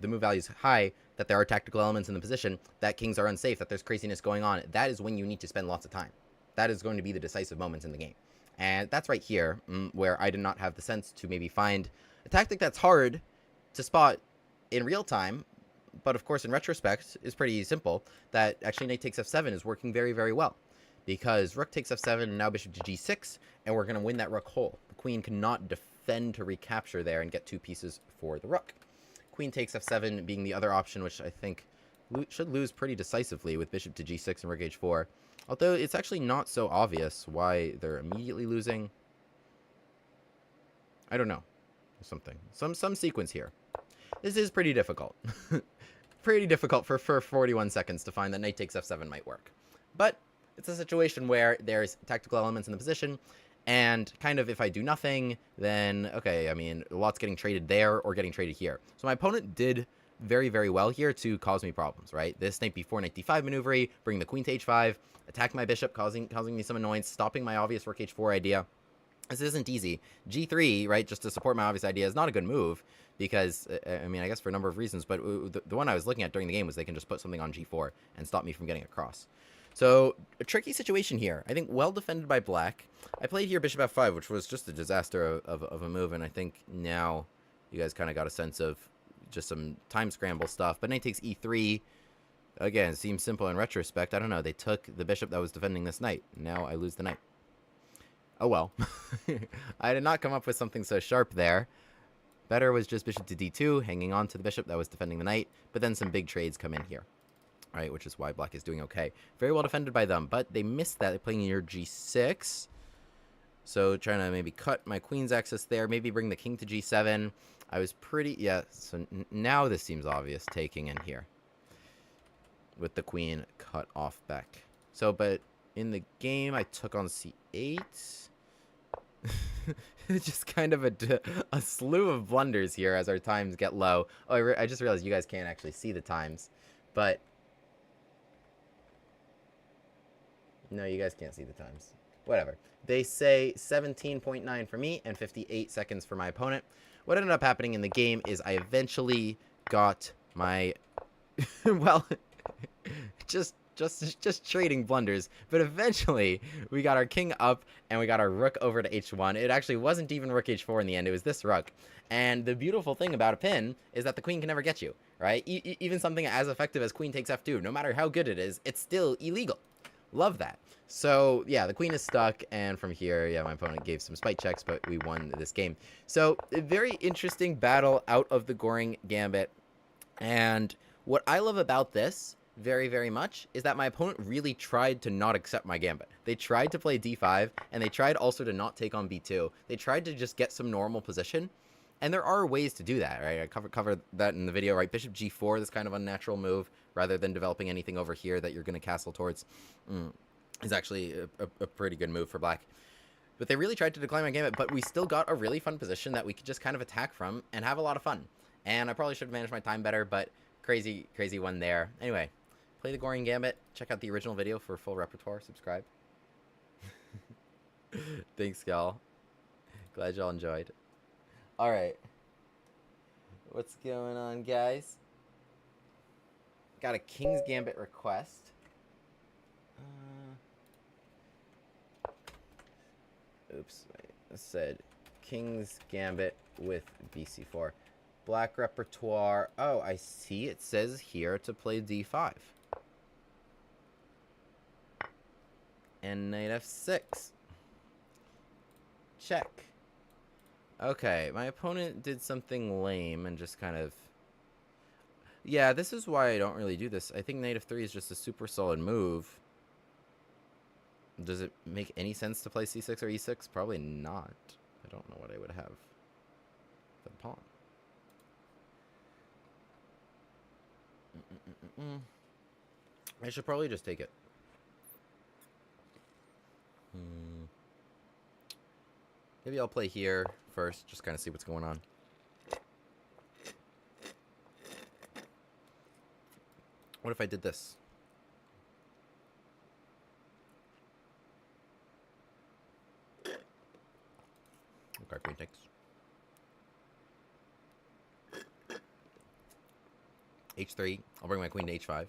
the move value is high, that there are tactical elements in the position, that kings are unsafe, that there's craziness going on, that is when you need to spend lots of time. That is going to be the decisive moments in the game. And that's right here, where I did not have the sense to maybe find a tactic that's hard to spot in real time, but of course in retrospect is pretty simple, that actually knight takes f7 is working very, very well. Because rook takes f7 and now bishop to g6, and we're going to win that rook whole. The queen cannot defend to recapture there and get 2 pieces for the rook. Queen takes f7 being the other option, which I think should lose pretty decisively with bishop to g6 and rook h4. Although it's actually not so obvious why they're immediately losing. I don't know. Something. Some sequence here. This is pretty difficult. Pretty difficult for 41 seconds to find that knight takes f7 might work. But it's a situation where there's tactical elements in the position, and kind of if I do nothing, then, okay, I mean, a lot's getting traded there or getting traded here. So my opponent did very, very well here to cause me problems, right? This knight b4, knight d5 maneuver, bring the queen to h5, attack my bishop, causing me some annoyance, stopping my obvious rook h4 idea. This isn't easy. g3, right, just to support my obvious idea, is not a good move, because, I mean, I guess for a number of reasons, but the one I was looking at during the game was they can just put something on g4 and stop me from getting across. So, a tricky situation here. I think well defended by black. I played here bishop f5, which was just a disaster of a move, and I think now you guys kind of got a sense of just some time scramble stuff. But knight takes e3. Again, it seems simple in retrospect. I don't know. They took the bishop that was defending this knight. Now I lose the knight. Oh well. I did not come up with something so sharp there. Better was just bishop to d2, hanging on to the bishop that was defending the knight. But then some big trades come in here. Right, which is why black is doing okay. Very well defended by them, but they missed that. They're playing near g6. So trying to maybe cut my queen's access there. Maybe bring the king to g7. I was pretty... Yeah, so now this seems obvious, taking in here. With the queen cut off back. So, but in the game, I took on c8. Just kind of a slew of blunders here as our times get low. Oh, I just realized you guys can't actually see the times. But... No, you guys can't see the times. Whatever. They say 17.9 for me and 58 seconds for my opponent. What ended up happening in the game is I eventually got my... well, just trading blunders. But eventually, we got our king up and we got our rook over to h1. It actually wasn't even rook h4 in the end. It was this rook. And the beautiful thing about a pin is that the queen can never get you, right? Even something as effective as queen takes f2, no matter how good it is, it's still illegal. Love that. So, yeah, the queen is stuck, and from here, yeah, my opponent gave some spite checks, but we won this game. So, a very interesting battle out of the Goring Gambit, and what I love about this, very, very much, is that my opponent really tried to not accept my gambit. They tried to play d5, and they tried also to not take on b2. They tried to just get some normal position, and there are ways to do that, right? I covered that in the video, right? Bishop g4, this kind of unnatural move, rather than developing anything over here that you're going to castle towards, is actually a pretty good move for black. But they really tried to decline my gambit, but we still got a really fun position that we could just kind of attack from and have a lot of fun. And I probably should have managed my time better, but crazy one there. Anyway, play the Goring Gambit. Check out the original video for full repertoire. Subscribe. Thanks, y'all. Glad y'all enjoyed. Alright. What's going on, guys? Got a King's Gambit request. Oops. I said King's Gambit with bc4. Black repertoire. Oh, I see. It says here to play d5. And knight f6. Check. Okay, my opponent did something lame and just kind of... Yeah, this is why I don't really do this. I think knight f3 is just a super solid move. Does it make any sense to play c6 or e6? Probably not. I don't know what I would have. The pawn. I should probably just take it. Maybe I'll play here first, just kind of see what's going on. What if I did this? Semantics. H3. I'll bring my queen to H5.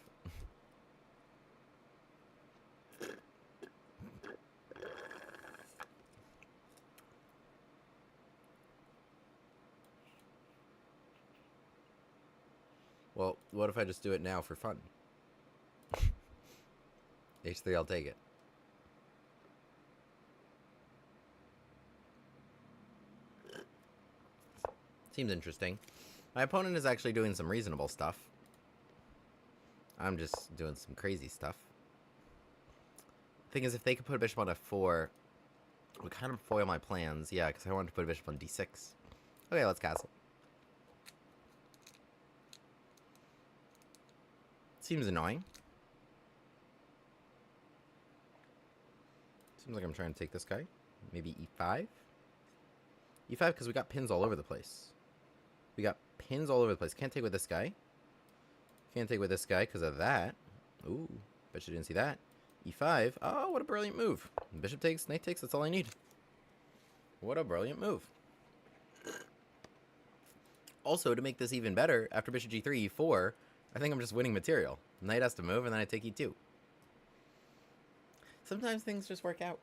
Well, what if I just do it now for fun? H3, I'll take it. Seems interesting. My opponent is actually doing some reasonable stuff. I'm just doing some crazy stuff. Thing is, if they could put a bishop on f4, it would kind of foil my plans. Yeah, because I wanted to put a bishop on d6. Okay, let's castle. Seems annoying. Seems like I'm trying to take this guy. Maybe e5? e5 because we got pins all over the place. We got pins all over the place. Can't take with this guy. Can't take with this guy because of that. Ooh, bet you didn't see that. e5. Oh, what a brilliant move. Bishop takes, knight takes. That's all I need. What a brilliant move. Also, to make this even better, after bishop g3, e4, I think I'm just winning material. Knight has to move, and then I take e2. Sometimes things just work out.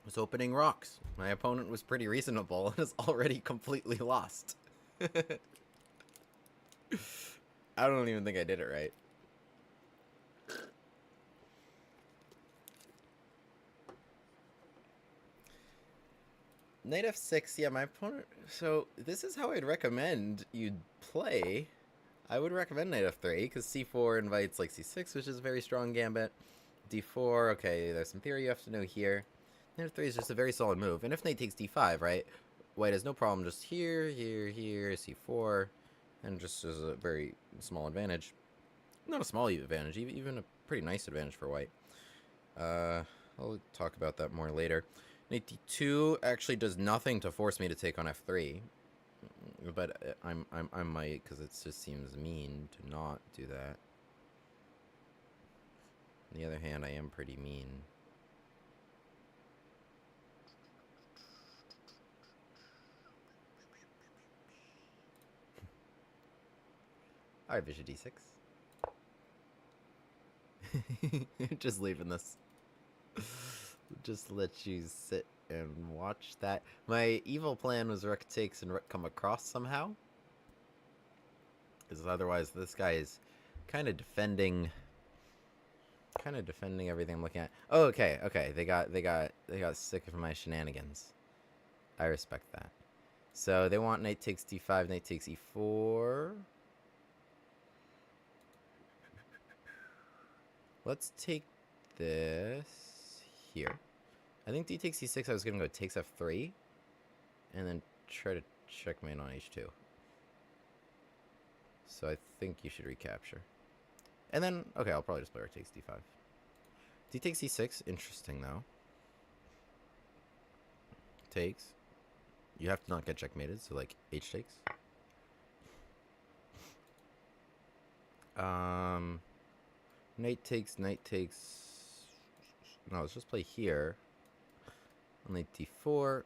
Was opening rocks. My opponent was pretty reasonable and is already completely lost. I don't even think I did it right. Knight f6, yeah, my opponent... So, this is how I'd recommend you'd play. I would recommend knight f3, because c4 invites, like, c6, which is a very strong gambit. d4, okay, there's some theory you have to know here. Knight f3 is just a very solid move. And if knight takes d5, right, white has no problem just here, here, here, c4, and just as a very small advantage. Not a small advantage, even a pretty nice advantage for white. I'll talk about that more later. Knight d2 actually does nothing to force me to take on f3, but I might, because it just seems mean to not do that. On the other hand, I am pretty mean. Alright, bishop d6. Just leaving this. Just let you sit and watch that. My evil plan was rook takes and rook come across somehow. Because otherwise this guy is kind of defending everything I'm looking at. Oh, okay, okay. They got sick of my shenanigans. I respect that. So they want knight takes d5, knight takes e4. Let's take this here. I think d takes e6, I was going to go takes f3. And then try to checkmate on h2. So I think you should recapture. And then, okay, I'll probably just play rook takes d5. D takes e6, interesting though. Takes. You have to not get checkmated, so like h takes. Knight takes, knight takes. No, let's just play here. Knight d4.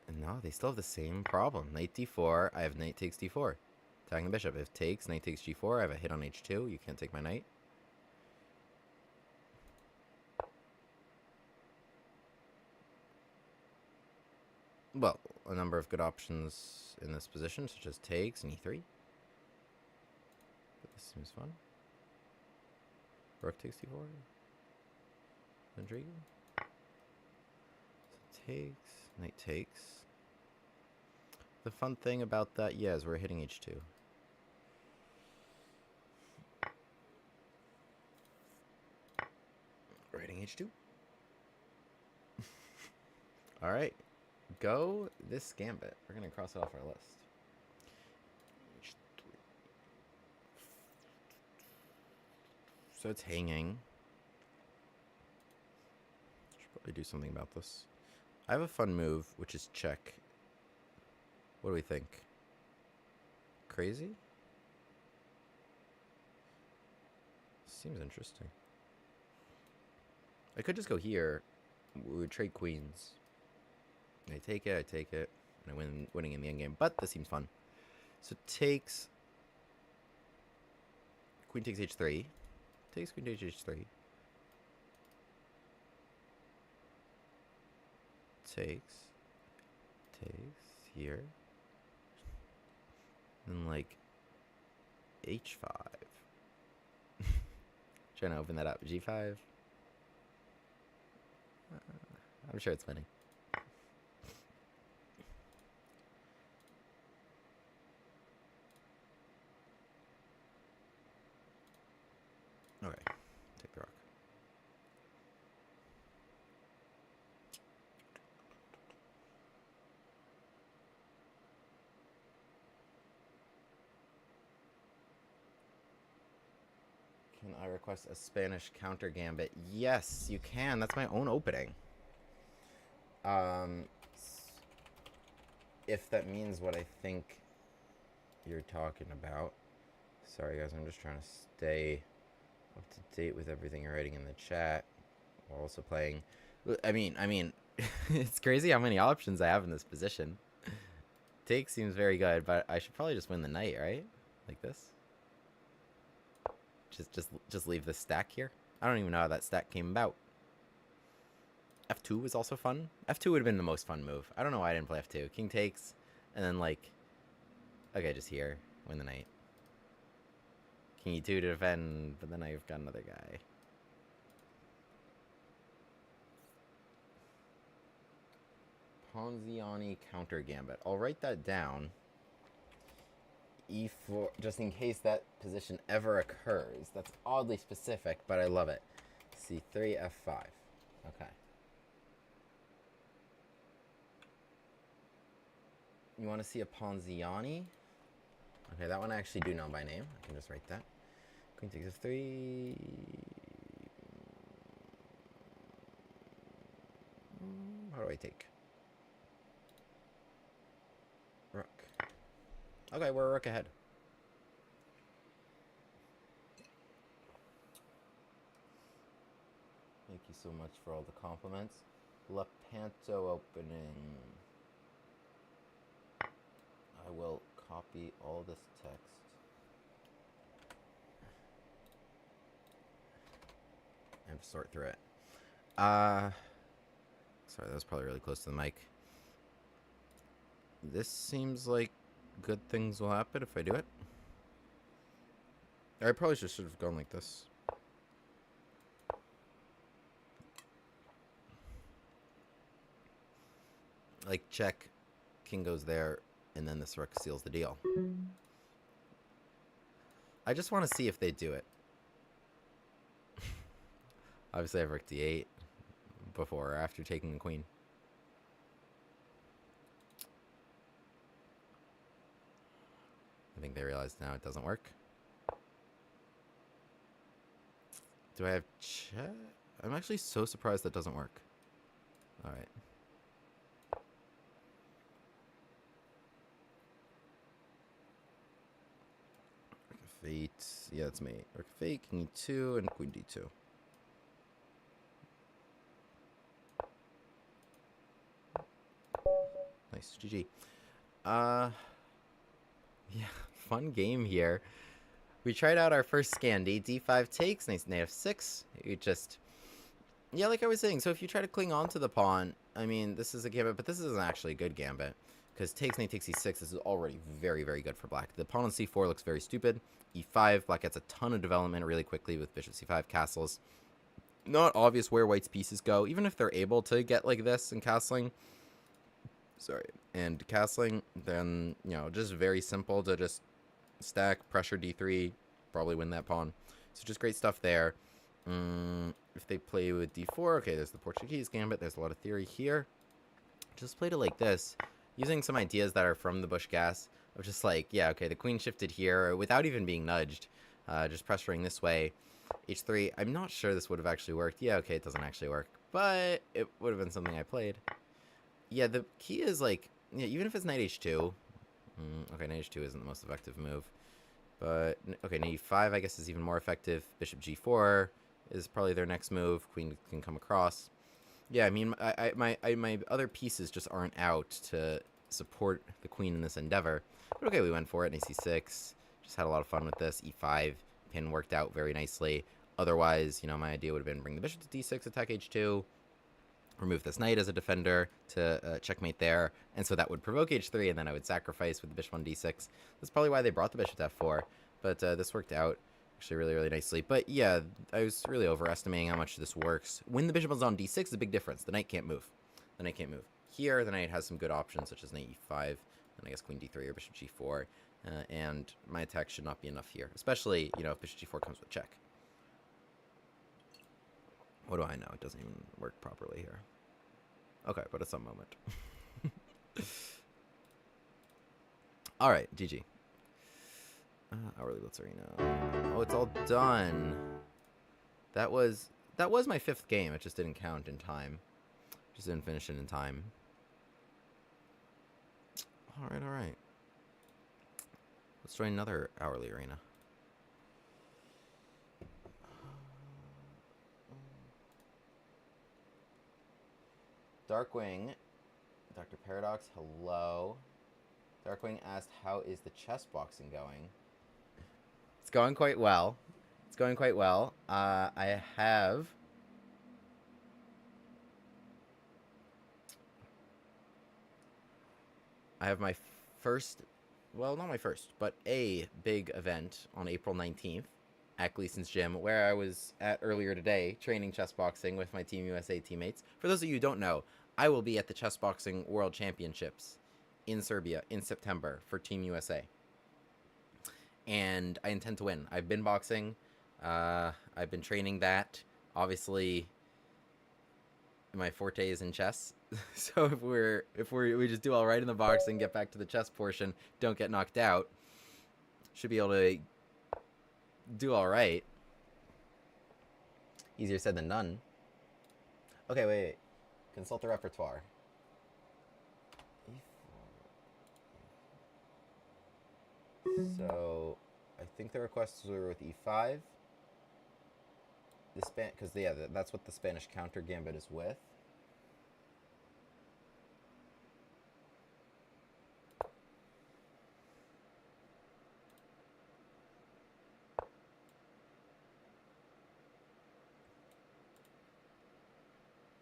And no, they still have the same problem. Knight d4, I have knight takes d4. Attacking the bishop. If takes, knight takes g4, I have a hit on h2. You can't take my knight. Well, a number of good options in this position, such as takes and e3. But this seems fun. Rook takes d4. Intriguing. So takes, knight takes. The fun thing about that, yeah, is we're hitting h2. Writing h2. All right. Go this gambit. We're going to cross it off our list. H3. So it's hanging. Should probably do something about this. I have a fun move, which is check. What do we think? Crazy? Seems interesting. I could just go here. We would trade queens. I take it, and I winning in the endgame. But this seems fun. So takes... Queen takes h3. Takes queen takes h3. Takes here. And like h5. Trying to open that up. G5. I'm sure it's winning. Okay, take the rook. Can I request a Spanish counter gambit? Yes, you can. That's my own opening. If that means what I think you're talking about. Sorry guys, I'm just trying to stay up to date with everything you're writing in the chat while also playing. I mean, it's crazy how many options I have in this position. Take seems very good, but I should probably just win the knight, right? Like this. Just leave this stack here. I don't even know how that stack came about. F2 was also fun. F2 would have been the most fun move. I don't know why I didn't play F2. King takes, and then like, okay, just here, win the knight. King E2 to defend, but then I've got another guy. Ponziani counter gambit. I'll write that down. E4, just in case that position ever occurs. That's oddly specific, but I love it. C3, F5. Okay. You want to see a Ponziani? Okay, that one I actually do know by name. I can just write that. Queen takes F3. How do I take? Rook. Okay, we're a rook ahead. Thank you so much for all the compliments. Lepanto opening. I will copy all this text. And sort through it. Sorry, that was probably really close to the mic. This seems like good things will happen if I do it. I probably should have gone like this. Like, check, king goes there, and then this rook seals the deal. I just want to see if they do it. Obviously, I have rook d8 before or after taking the queen. I think they realize now it doesn't work. Do I have check? I'm actually so surprised that doesn't work. All right. Fate. Yeah, that's me. Rook fate, king e2, and queen d2. Nice. GG. Yeah, fun game here. We tried out our first scan. D5 takes, knight f6. It just... Yeah, like I was saying, so if you try to cling on to the pawn, I mean, this is a gambit, but this isn't actually a good gambit. Because takes, knight takes e6, this is already very, very good for black. The pawn on c4 looks very stupid. e5, black gets a ton of development really quickly with bishop c5 castles. Not obvious where white's pieces go, even if they're able to get like this and castling. Sorry, and castling, then, you know, just very simple to just stack, pressure d3, probably win that pawn. So just great stuff there. If they play with d4, okay, there's the Portuguese gambit. There's a lot of theory here. Just played it like this, using some ideas that are from the Bush gas of just like, yeah, okay, the queen shifted here without even being nudged, just pressuring this way. h3, I'm not sure this would have actually worked. Yeah, okay, it doesn't actually work, but it would have been something I played. Yeah, the key is like, yeah, even if it's knight h2, okay, knight h2 isn't the most effective move. But, okay, knight e5, I guess, is even more effective. Bishop g4 is probably their next move. Queen can come across. Yeah, I mean, my other pieces just aren't out to support the queen in this endeavor. But okay, we went for it. Knight c6. Just had a lot of fun with this. e5. Pin worked out very nicely. Otherwise, you know, my idea would have been bring the bishop to d6, attack h2, remove this knight as a defender to checkmate there, and so that would provoke h3, and then I would sacrifice with the bishop on d6. That's probably why they brought the bishop to f4, but this worked out actually really, really nicely. But yeah, I was really overestimating how much this works. When the bishop is on d6 is a big difference. The knight can't move. The knight can't move. Here, the knight has some good options, such as knight e5, and I guess queen d3 or bishop g4, and my attack should not be enough here, especially, you know, if bishop g4 comes with check. What do I know? It doesn't even work properly here. Okay, but at some moment. All right, GG. Hourly Blitz Arena. Oh, it's all done. That was my 5th game. It just didn't count in time. Just didn't finish it in time. All right. Let's try another Hourly Arena. Darkwing, Dr. Paradox, hello. Darkwing asked, how is the chess boxing going? It's going quite well. It's going quite well. I have my first, well, not my first, but a big event on April 19th at Gleason's Gym, where I was at earlier today, training chess boxing with my Team USA teammates. For those of you who don't know, I will be at the Chess Boxing World Championships in Serbia in September for Team USA. And I intend to win. I've been boxing. I've been training that. Obviously, my forte is in chess. So if we just do all right in the boxing, get back to the chess portion, don't get knocked out, should be able to do all right. Easier said than done. Okay, wait. Consult the repertoire. E4. So, I think the requests were with e5. Because yeah, that's what the Spanish counter gambit is with.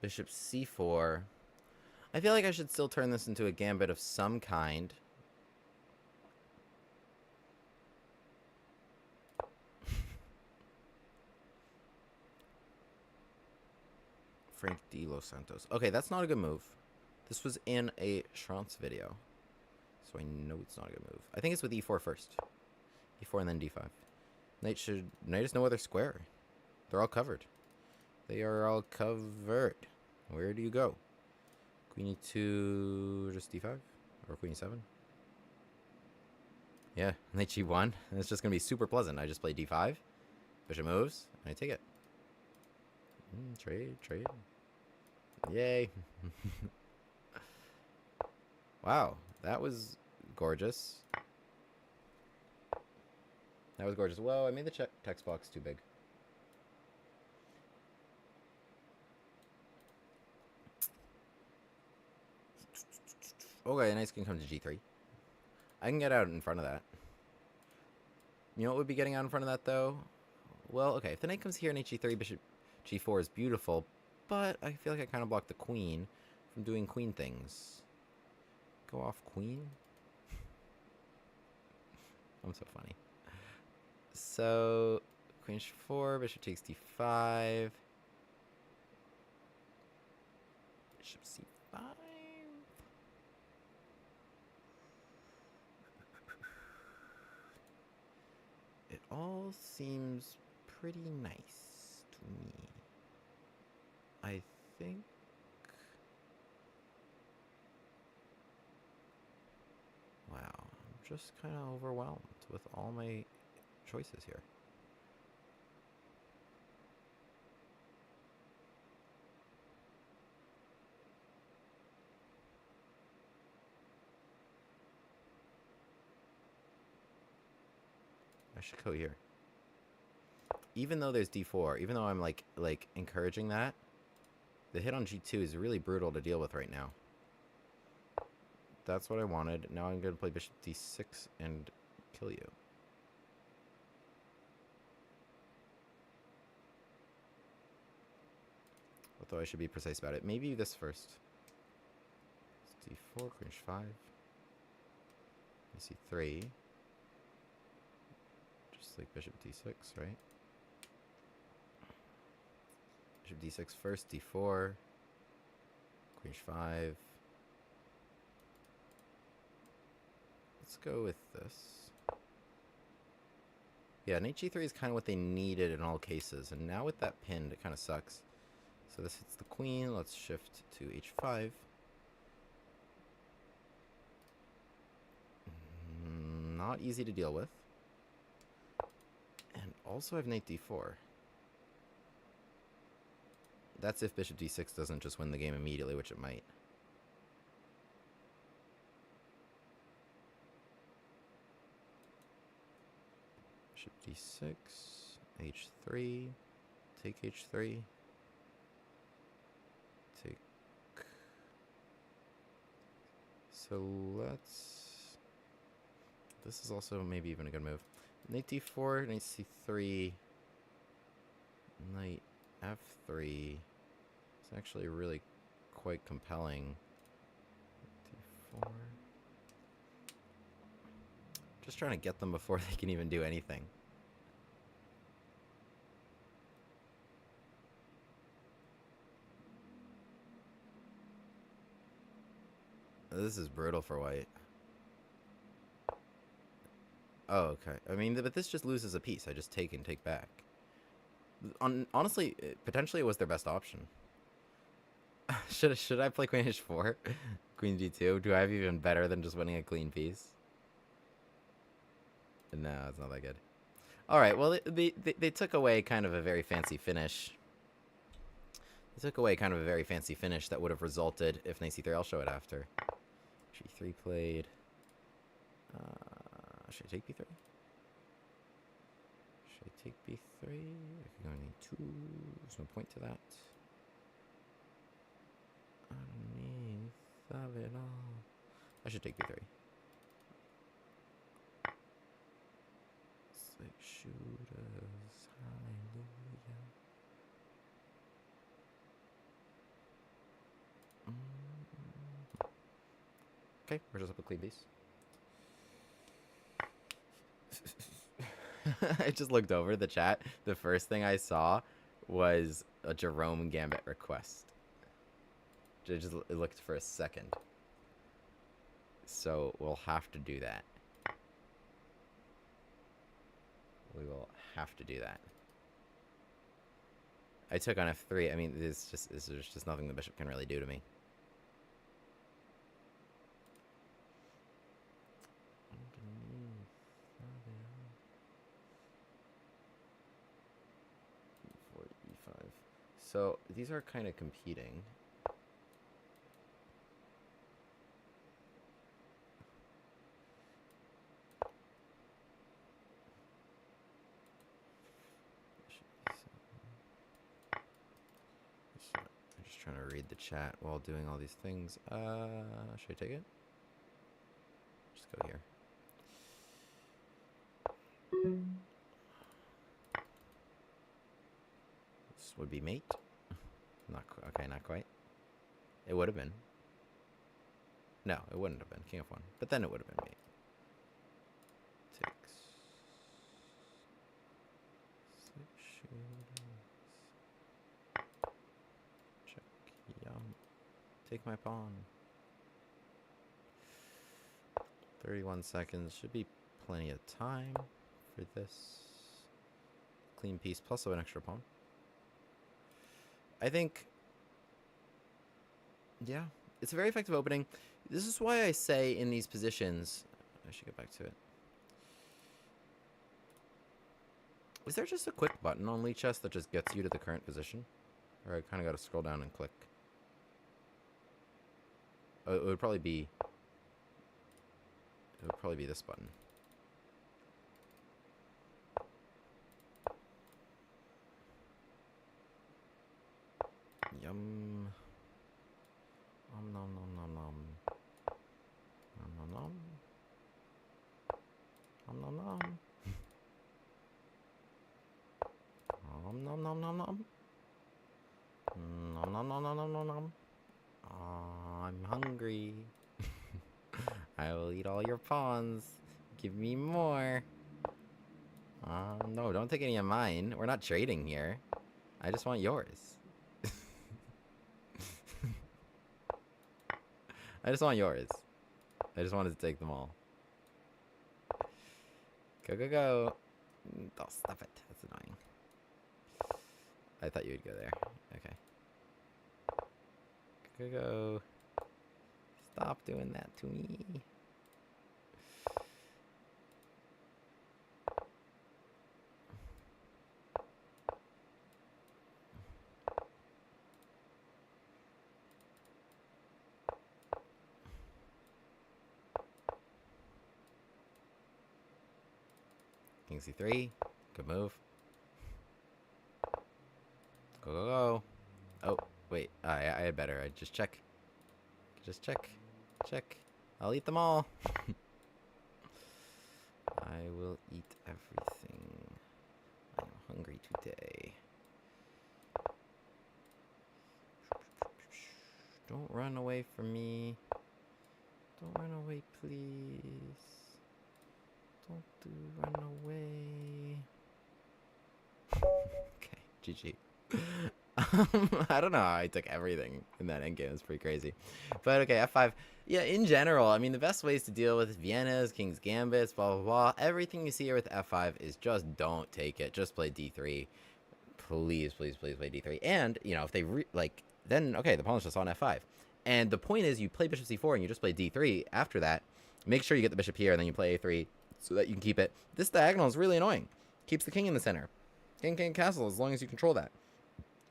Bishop c4. I feel like I should still turn this into a gambit of some kind. Frank D. Los Santos. Okay, that's not a good move. This was in a Schrantz video, so I know it's not a good move. I think it's with e4 first. e4 and then d5. Knight is no other square. They're all covered. They are all covered. Where do you go? Queen e2, just d5? Or queen e7? Yeah, knight g1. It's just going to be super pleasant. I just play d5. Bishop moves, and I take it. Trade. Yay. Wow, that was gorgeous. That was gorgeous. Whoa, I made the text box too big. Okay, knight can come to g3. I can get out in front of that. You know what would be getting out in front of that, though? Well, okay, if the knight comes here, knight g3, bishop g4 is beautiful, but I feel like I kind of blocked the queen from doing queen things. Go off queen? I'm so funny. So, queen h4, bishop takes d5. Bishop c5. It all seems pretty nice to me. I think... Wow, I'm just kind of overwhelmed with all my choices here. should go here. Even though there's d4, even though I'm like encouraging that, the hit on g2 is really brutal to deal with right now. That's what I wanted. Now I'm going to play bishop d6 and kill you. Although I should be precise about it. Maybe this first. It's d4, queen h5. c3. Just like bishop d6, right? Bishop d6 first, d4, queen h5. Let's go with this. Yeah, knight g3 is kind of what they needed in all cases, and now with that pinned, it kind of sucks. So this hits the queen. Let's shift to h5. Not easy to deal with. And also I have knight d4. That's if bishop d6 doesn't just win the game immediately, which it might. Bishop d6, h3, take h3, take. So let's. This is also maybe even a good move. Knight d4, knight c3, knight f3. It's actually really quite compelling. d4. Just trying to get them before they can even do anything. This is brutal for white. Oh, okay. I mean, but this just loses a piece. I just take and take back. Honestly, potentially it was their best option. Should I play queen h4? Queen d2? Do I have even better than just winning a clean piece? No, it's not that good. Alright, well, they took away kind of a very fancy finish. They took away kind of a very fancy finish that would have resulted if knight c3. I'll show it after. g3 played. Should I take b3? Should I take b3? I could go on e2. There's no point to that. Underneath of it all. I should take b3. Six shooters, hallelujah. Okay, we're just up a clean piece. I just looked over the chat. The first thing I saw was a Jerome Gambit request. It looked for a second. So we'll have to do that. We will have to do that. I took on f3. I mean, there's just nothing the bishop can really do to me. E4, E5. So these are kind of competing. Trying to read the chat while doing all these things. Should I take it? Just go here. This would be mate. Okay, not quite. It would have been. No, it wouldn't have been. King of 1. But then it would have been mate. Takes. Six shooters. Take my pawn. 31 seconds. Should be plenty of time for this. Clean piece plus an extra pawn. I think, yeah, it's a very effective opening. This is why I say in these positions, I should get back to it. Is there just a quick button on Lead Chess that just gets you to the current position? Or I kind of got to scroll down and click. Oh, it would probably be this button. Yum. Nom nom nom nom nom. Nom nom nom. Nom nom nom. Nom nom nom nom nom. Nom nom nom nom nom nom nom. I'm hungry. I will eat all your pawns. Give me more. No, don't take any of mine. We're not trading here. I just want yours. I just want yours. I just wanted to take them all. Go, go, go. Oh, stop it. That's annoying. I thought you would go there. Okay. Go, go, go. Stop doing that to me. King C3. Good move. Go, go, go. Oh, wait. I had better. I just check. Just check. Check. I'll eat them all. I will eat everything. I'm hungry today. Don't run away from me. Don't run away, please. Don't run away. Okay, GG. I don't know how I took everything in that endgame. It's pretty crazy. But okay, F5. Yeah, in general, I mean, the best ways to deal with Vienna's, King's Gambits, blah, blah, blah. Everything you see here with F5 is just don't take it. Just play D3. Please, please, please play D3. And, you know, if they, then, okay, the pawn's just on F5. And the point is you play Bishop C4 and you just play D3 after that. Make sure you get the bishop here and then you play A3 so that you can keep it. This diagonal is really annoying. Keeps the king in the center. King, king, castle, as long as you control that.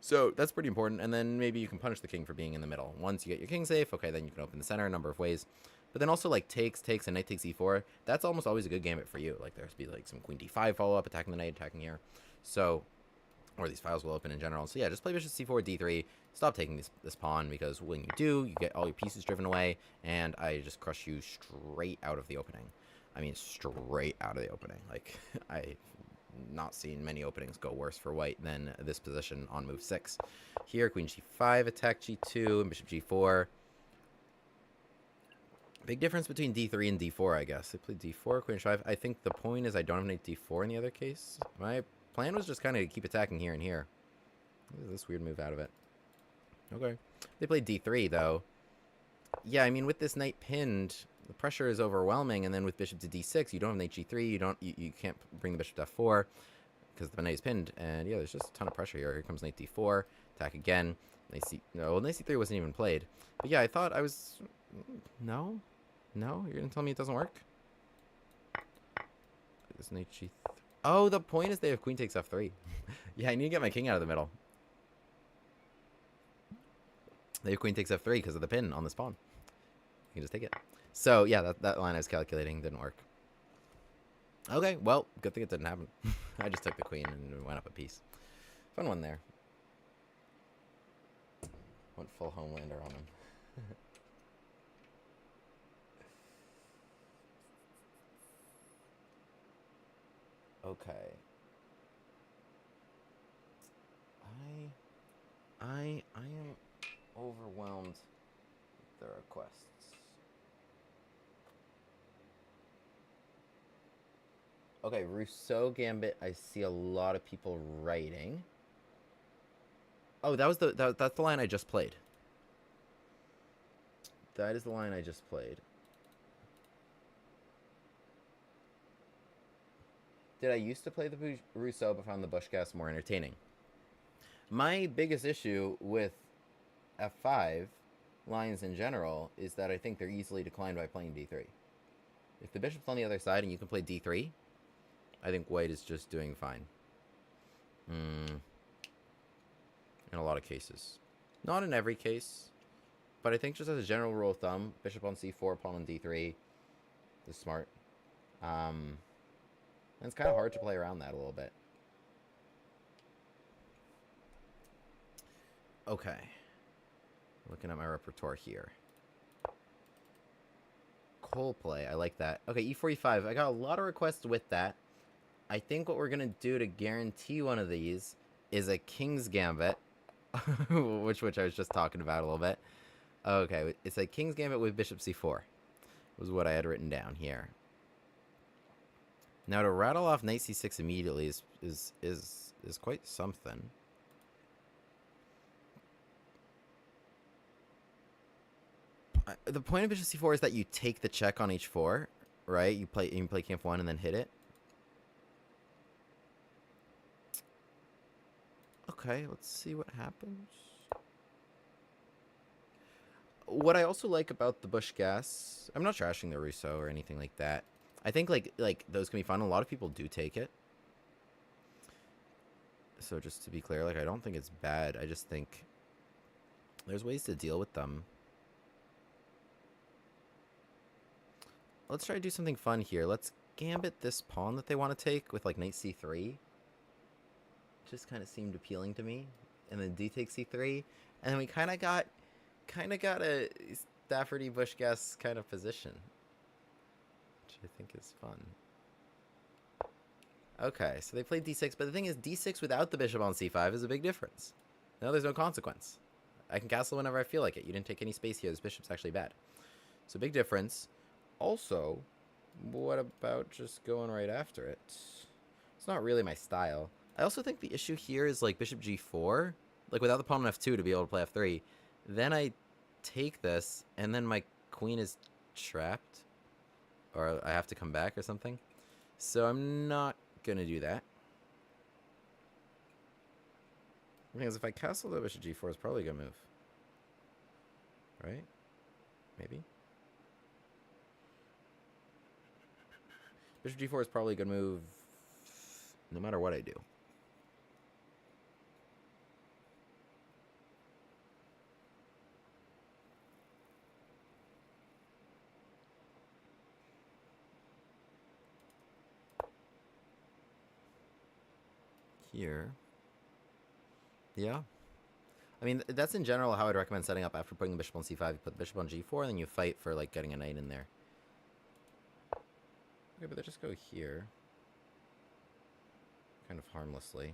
So that's pretty important, and then maybe you can punish the king for being in the middle. Once you get your king safe, okay, then you can open the center a number of ways. But then also, like, takes, and knight takes e4, that's almost always a good gambit for you. Like, there's be, like, some queen d5 follow-up, attacking the knight, attacking here. So, or these files will open in general. So, yeah, just play bishop c4, d3, stop taking this pawn, because when you do, you get all your pieces driven away, and I just crush you straight out of the opening. I mean, straight out of the opening. Like, I... not seen many openings go worse for white than this position on move 6. Here, queen g5, attack g2, and bishop g4. Big difference between d3 and d4, I guess. I played d4, queen h5. I think the point is I don't have knight d4 in the other case. My plan was just kind of keep attacking here and here. This weird move out of it. Okay. They played d3, though. Yeah, I mean, with this knight pinned, the pressure is overwhelming, and then with bishop to d6, you don't have knight g3, you can't bring the bishop to f4 because the knight is pinned, and yeah, there's just a ton of pressure here. Here comes knight d4, attack again. Knight c3 wasn't even played. But yeah, I thought I was... No? No? You're gonna tell me it doesn't work? This knight g3... Oh, the point is they have queen takes f3. Yeah, I need to get my king out of the middle. They have queen takes f3 because of the pin on this pawn. You can just take it. So, yeah, that line I was calculating didn't work. Okay, well, good thing it didn't happen. I just took the queen and went up a piece. Fun one there. Went full homelander on him. Okay. I am overwhelmed with the requests. Okay, Rousseau Gambit, I see a lot of people writing. Oh, that's the line I just played. That is the line I just played. Did I used to play the Rousseau but found the Bushcast more entertaining? My biggest issue with F5 lines in general is that I think they're easily declined by playing D3. If the bishop's on the other side and you can play D3, I think white is just doing fine. In a lot of cases. Not in every case, but I think just as a general rule of thumb, bishop on c4, pawn on d3 is smart. And it's kind of hard to play around that a little bit. Okay. Looking at my repertoire here. Coldplay, I like that. Okay, e4, e5. I got a lot of requests with that. I think what we're going to do to guarantee one of these is a King's Gambit, which I was just talking about a little bit. Okay, it's a King's Gambit with bishop c4. Was what I had written down here. Now to rattle off knight c6 immediately is quite something. The point of bishop c4 is that you take the check on h4, right? You play king f1 and then hit it. Okay, let's see what happens. What I also like about the Bush Gas, I'm not trashing the Rousseau or anything like that. I think like those can be fun. A lot of people do take it. So just to be clear, like I don't think it's bad. I just think there's ways to deal with them. Let's try to do something fun here. Let's gambit this pawn that they want to take with like knight c3. Just kind of seemed appealing to me. And then d takes c3. And then we kind of got a Staffordy Bush Gas kind of position, which I think is fun. Okay, so they played d6, but the thing is, d6 without the bishop on c5 is a big difference. Now there's no consequence. I can castle whenever I feel like it. You didn't take any space here. This bishop's actually bad. So big difference. Also, what about just going right after it? It's not really my style. I also think the issue here is like bishop g4, like without the pawn on f2 to be able to play f3. Then I take this, and then my queen is trapped, or I have to come back or something. So I'm not going to do that. Because if I castle the bishop g4, it's probably a good move. Right? Maybe? Bishop g4 is probably a good move no matter what I do. Here. Yeah. I mean, that's in general how I'd recommend setting up after putting the bishop on c5. You put the bishop on g4, and then you fight for, like, getting a knight in there. Okay, but they just go here. Kind of harmlessly.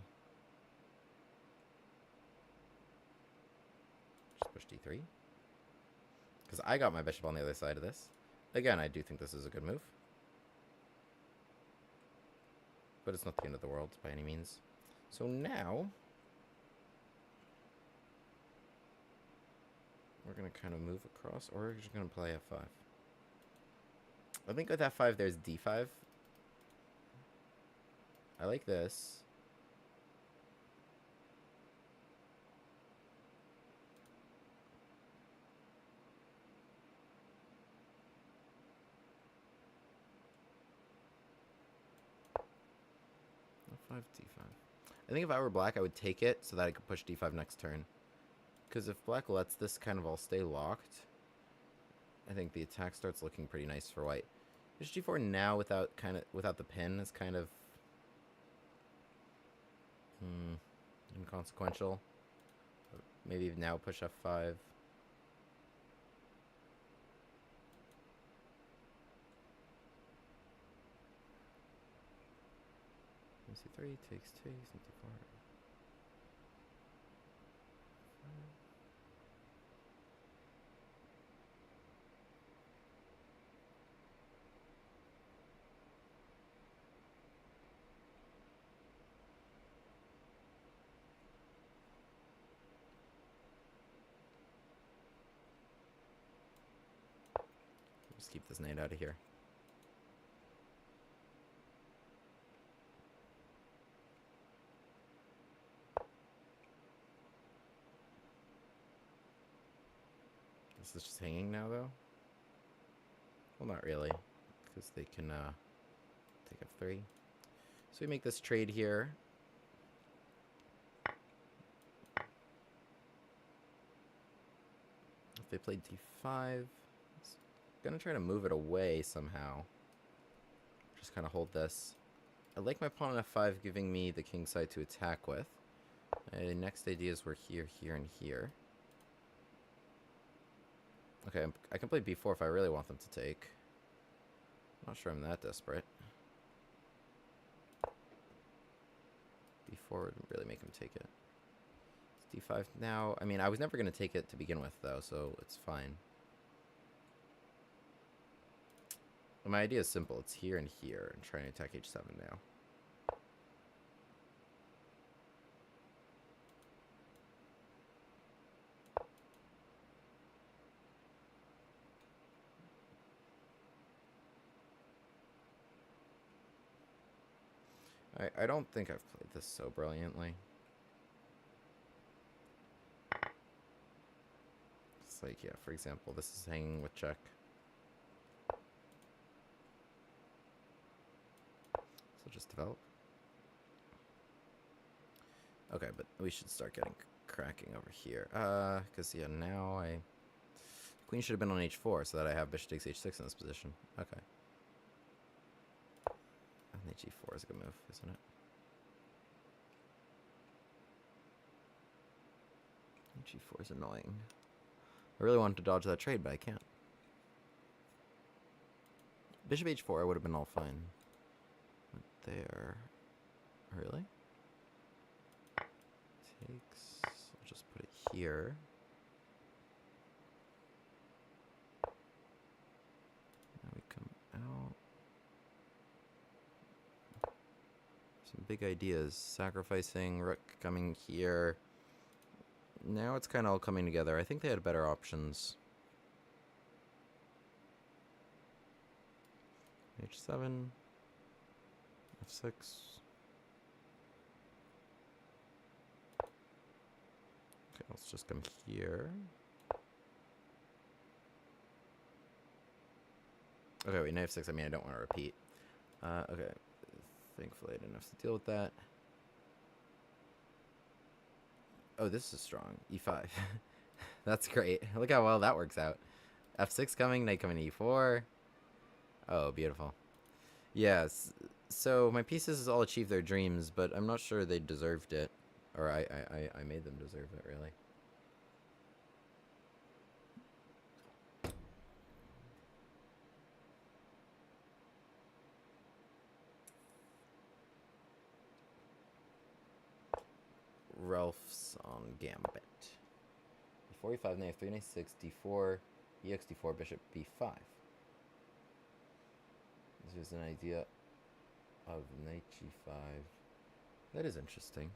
Just push d3. Because I got my bishop on the other side of this. Again, I do think this is a good move. But it's not the end of the world by any means. So now, we're going to kind of move across, or we're just going to play f5. I think with f5, there's d5. I like this. f5, d5. I think if I were black, I would take it so that I could push d5 next turn. Because if black lets this kind of all stay locked, I think the attack starts looking pretty nice for white. Bishop g4 now without the pin is kind of inconsequential. Maybe now push f5. c3 takes 2, c4. Just keep this knight out of here. This is just hanging now, though? Well, not really, because they can take f3. So we make this trade here. If they played d5, it's gonna try to move it away somehow. Just kind of hold this. I like my pawn on f5 giving me the king side to attack with. My next ideas were here, here, and here. Okay, I can play b4 if I really want them to take. Not sure I'm that desperate. b4 would really make him take it. It's d5 now. I mean, I was never going to take it to begin with, though, so it's fine. My idea is simple. It's here and here, and trying to attack h7 now. I don't think I've played this so brilliantly. It's like, yeah, for example, this is hanging with check. So just develop. Okay, but we should start getting cracking over here. Because, yeah, now Queen should have been on h4 so that I have bishop takes h6 in this position. Okay. I think g4 is a good move, isn't it? G4 is annoying. I really wanted to dodge that trade, but I can't. Bishop h4 would have been all fine. But there. Really? Takes. I'll just put it here. Now we come out. Some big ideas. Sacrificing, rook coming here. Now it's kind of all coming together. I think they had better options. h7. f6. Okay, let's just come here. Okay, wait, knight f6. I mean, I don't want to repeat. Okay. Thankfully, I didn't have to deal with that. Oh, this is strong. e5. That's great. Look how well that works out. f6 coming, knight coming to e4. Oh, beautiful. Yes. So my pieces all achieved their dreams, but I'm not sure they deserved it. Or I made them deserve it, really. Ralph's on Gambit. d4, e5, knight f3, knight 6, d4, ex d4, bishop b5. This is an idea of knight g5. That is interesting.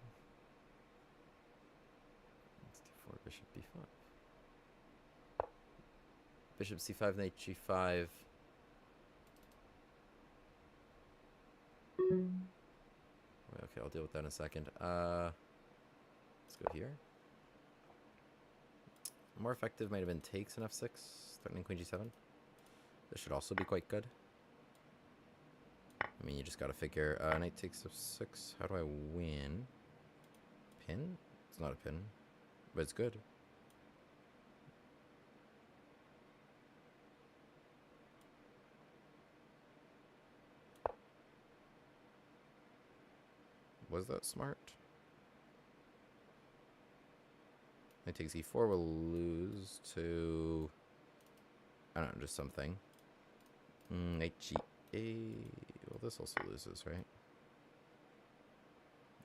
It's d4, bishop b5. Bishop c5, knight g5. Okay, I'll deal with that in a second. Let's go here. More effective might have been takes in f6, threatening queen g7. This should also be quite good. I mean, you just gotta figure, knight takes f6. How do I win? Pin? It's not a pin, but it's good. Was that smart? Knight takes e4 will lose to, I don't know, just something. Knight g8. Well, this also loses, right?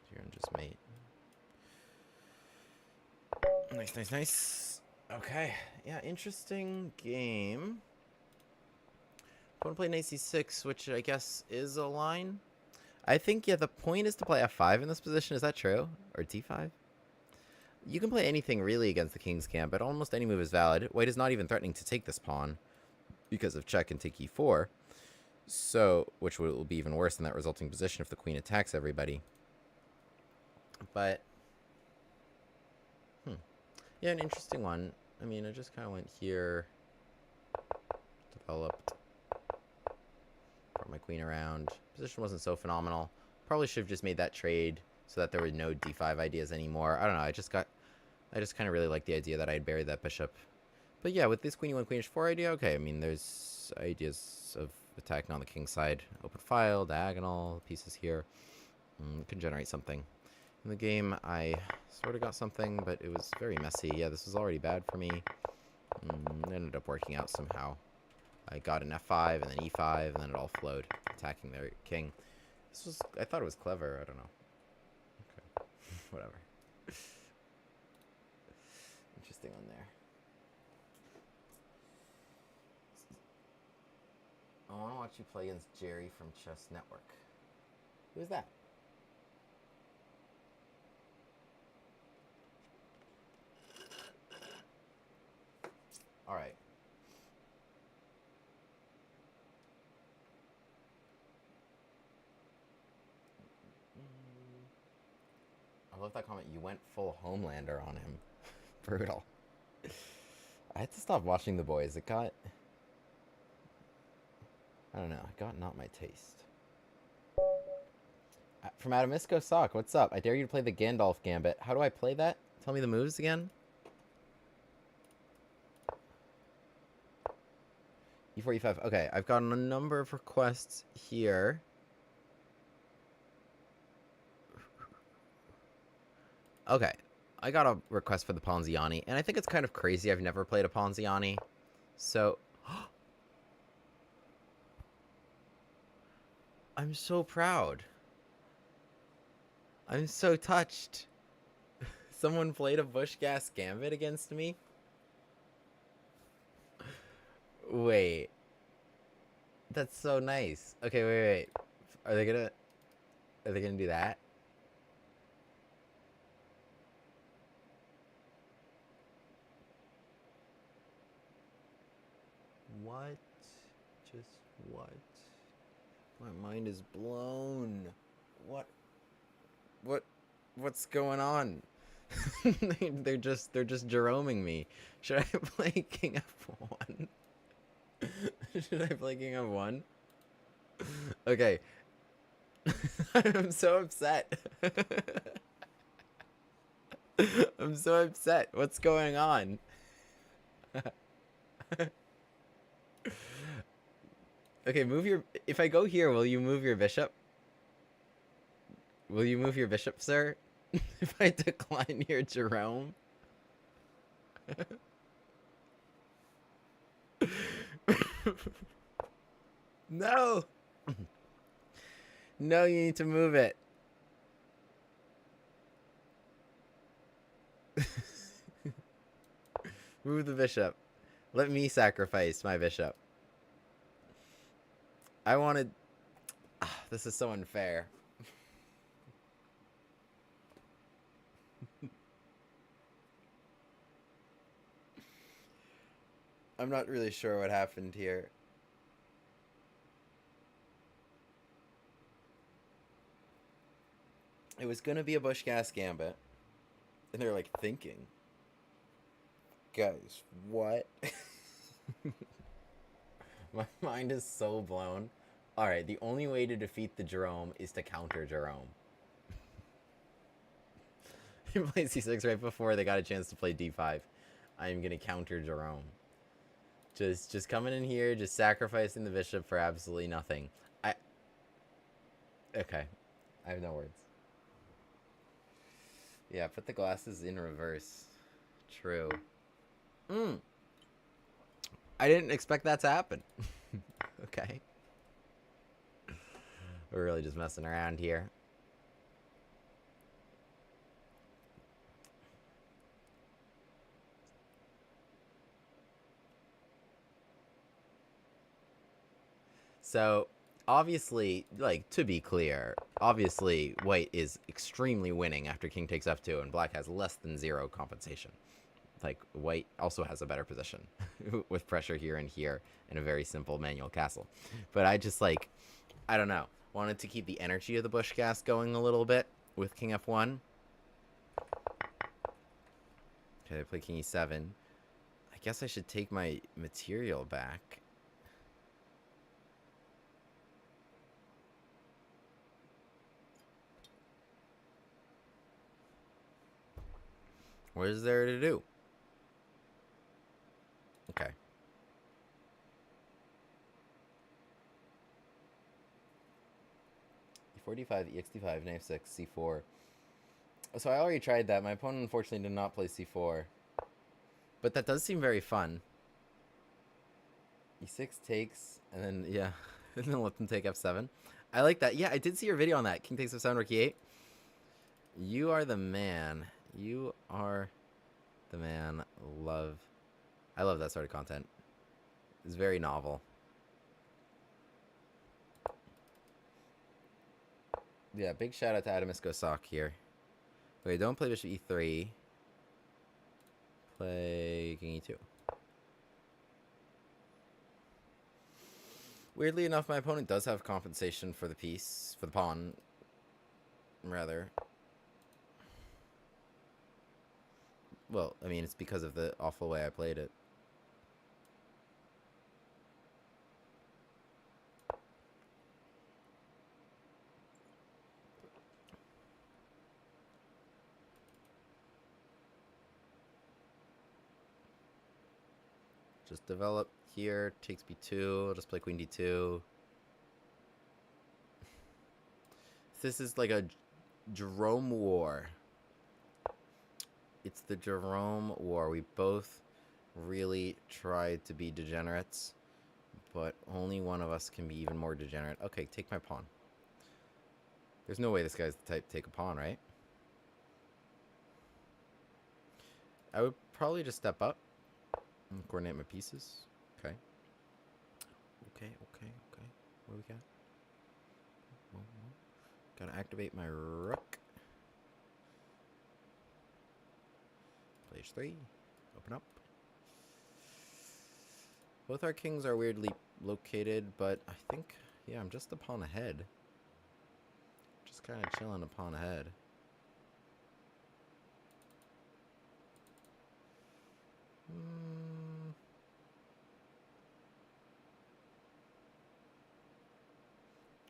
Here and just mate. Nice, nice, nice. Okay. Yeah, interesting game. I want to play knight c6, which I guess is a line. I think, yeah, the point is to play f5 in this position. Is that true? Or d5? You can play anything really against the king's gambit. Almost any move is valid. White is not even threatening to take this pawn because of check and take e4. So, which will be even worse in that resulting position if the queen attacks everybody. But, yeah, an interesting one. I mean, I just kind of went here, developed, brought my queen around. Position wasn't so phenomenal. Probably should have just made that trade so that there were no d5 ideas anymore. I don't know. I just kind of really like the idea that I had buried that bishop. But yeah, with this queen e1, queen h4 idea, okay. I mean, there's ideas of attacking on the king's side. Open file, diagonal, pieces here. Can generate something. In the game, I sort of got something, but it was very messy. Yeah, this was already bad for me. Ended ended up working out somehow. I got an f5 and then e5, and then it all flowed, attacking their king. I thought it was clever. I don't know. Okay. Whatever. Interesting on there. I want to watch you play against Jerry from Chess Network. Who's that? All right. I love that comment. You went full Homelander on him. Brutal. I had to stop watching The Boys. It got... I don't know. It got not my taste. From Adamisco Sock, what's up? I dare you to play the Gandalf Gambit. How do I play that? Tell me the moves again. E4, E5. Okay, I've got a number of requests here. Okay, I got a request for the Ponziani, and I think it's kind of crazy. I've never played a Ponziani, so... I'm so proud. I'm so touched. Someone played a Bushgas Gambit against me? Wait. That's so nice. Okay, wait. Are they gonna do that? What? Just what? My mind is blown. What's going on? they're just Jeroming me. Should I play King F1? Should I play King F1? Okay. I'm so upset. I'm so upset. What's going on? Okay, move your... If I go here, will you move your bishop? Will you move your bishop, sir? If I decline your Jerome? No! No, you need to move it. Move the bishop. Let me sacrifice my bishop. I wanted... this is so unfair. I'm not really sure what happened here. It was gonna be a Bushgas Gambit. And they're like thinking. Guys, what? My mind is so blown. Alright, the only way to defeat the Jerome is to counter Jerome. He played c6 right before they got a chance to play d5. I am gonna counter Jerome. Just coming in here, just sacrificing the bishop for absolutely nothing. Okay. I have no words. Yeah, put the glasses in reverse. True. I didn't expect that to happen. Okay. We're really just messing around here. So, obviously, like, to be clear, obviously, white is extremely winning after king takes f2, and black has less than 0 compensation. Like, white also has a better position with pressure here and here and a very simple manual castle. But I just, like, I don't know, wanted to keep the energy of the Bushgas going a little bit with king f1. Okay, I play king e7. I guess I should take my material back. What is there to do? Okay. e4, d5, ex d5, knight f6, c4. So I already tried that. My opponent unfortunately did not play c4. But that does seem very fun. E6 takes, and then, yeah, and then let them take F7. I like that. Yeah, I did see your video on that. King takes F7, rook E8. You are the man. You are the man. I love that sort of content. It's very novel. Yeah, big shout out to Adamus Gosak here. Okay, don't play bishop E3. Play king E2. Weirdly enough, my opponent does have compensation for the piece, for the pawn, rather. Well, I mean, it's because of the awful way I played it. Just develop here, takes B2, I'll just play queen D2. This is like a Jerome war. It's the Jerome war. We both really tried to be degenerates, but only one of us can be even more degenerate. Okay, take my pawn. There's no way this guy's the type to take a pawn, right? I would probably just step up and coordinate my pieces. Okay. Okay. What do we got? Gotta activate my rook. Play H3. Open up. Both our kings are weirdly located, but I think, yeah, I'm just a pawn ahead. Just kind of chilling a pawn ahead.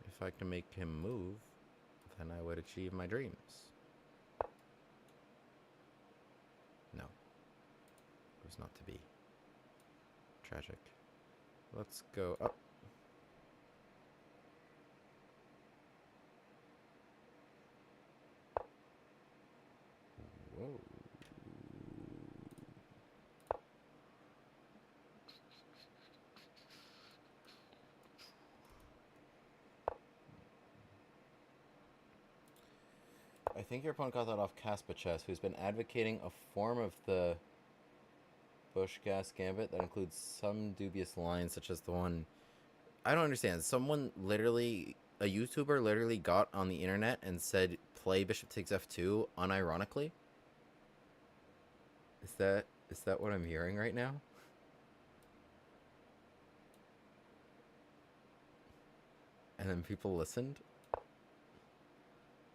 If I can make him move, then I would achieve my dreams. No. It was not to be. Tragic. Let's go up. Whoa. I think your opponent got that off Kaspachev, who's been advocating a form of the Bush-Gas Gambit that includes some dubious lines, such as the one... I don't understand. Someone literally... A YouTuber literally got on the internet and said, play bishop takes f2, unironically? Is that what I'm hearing right now? And then people listened?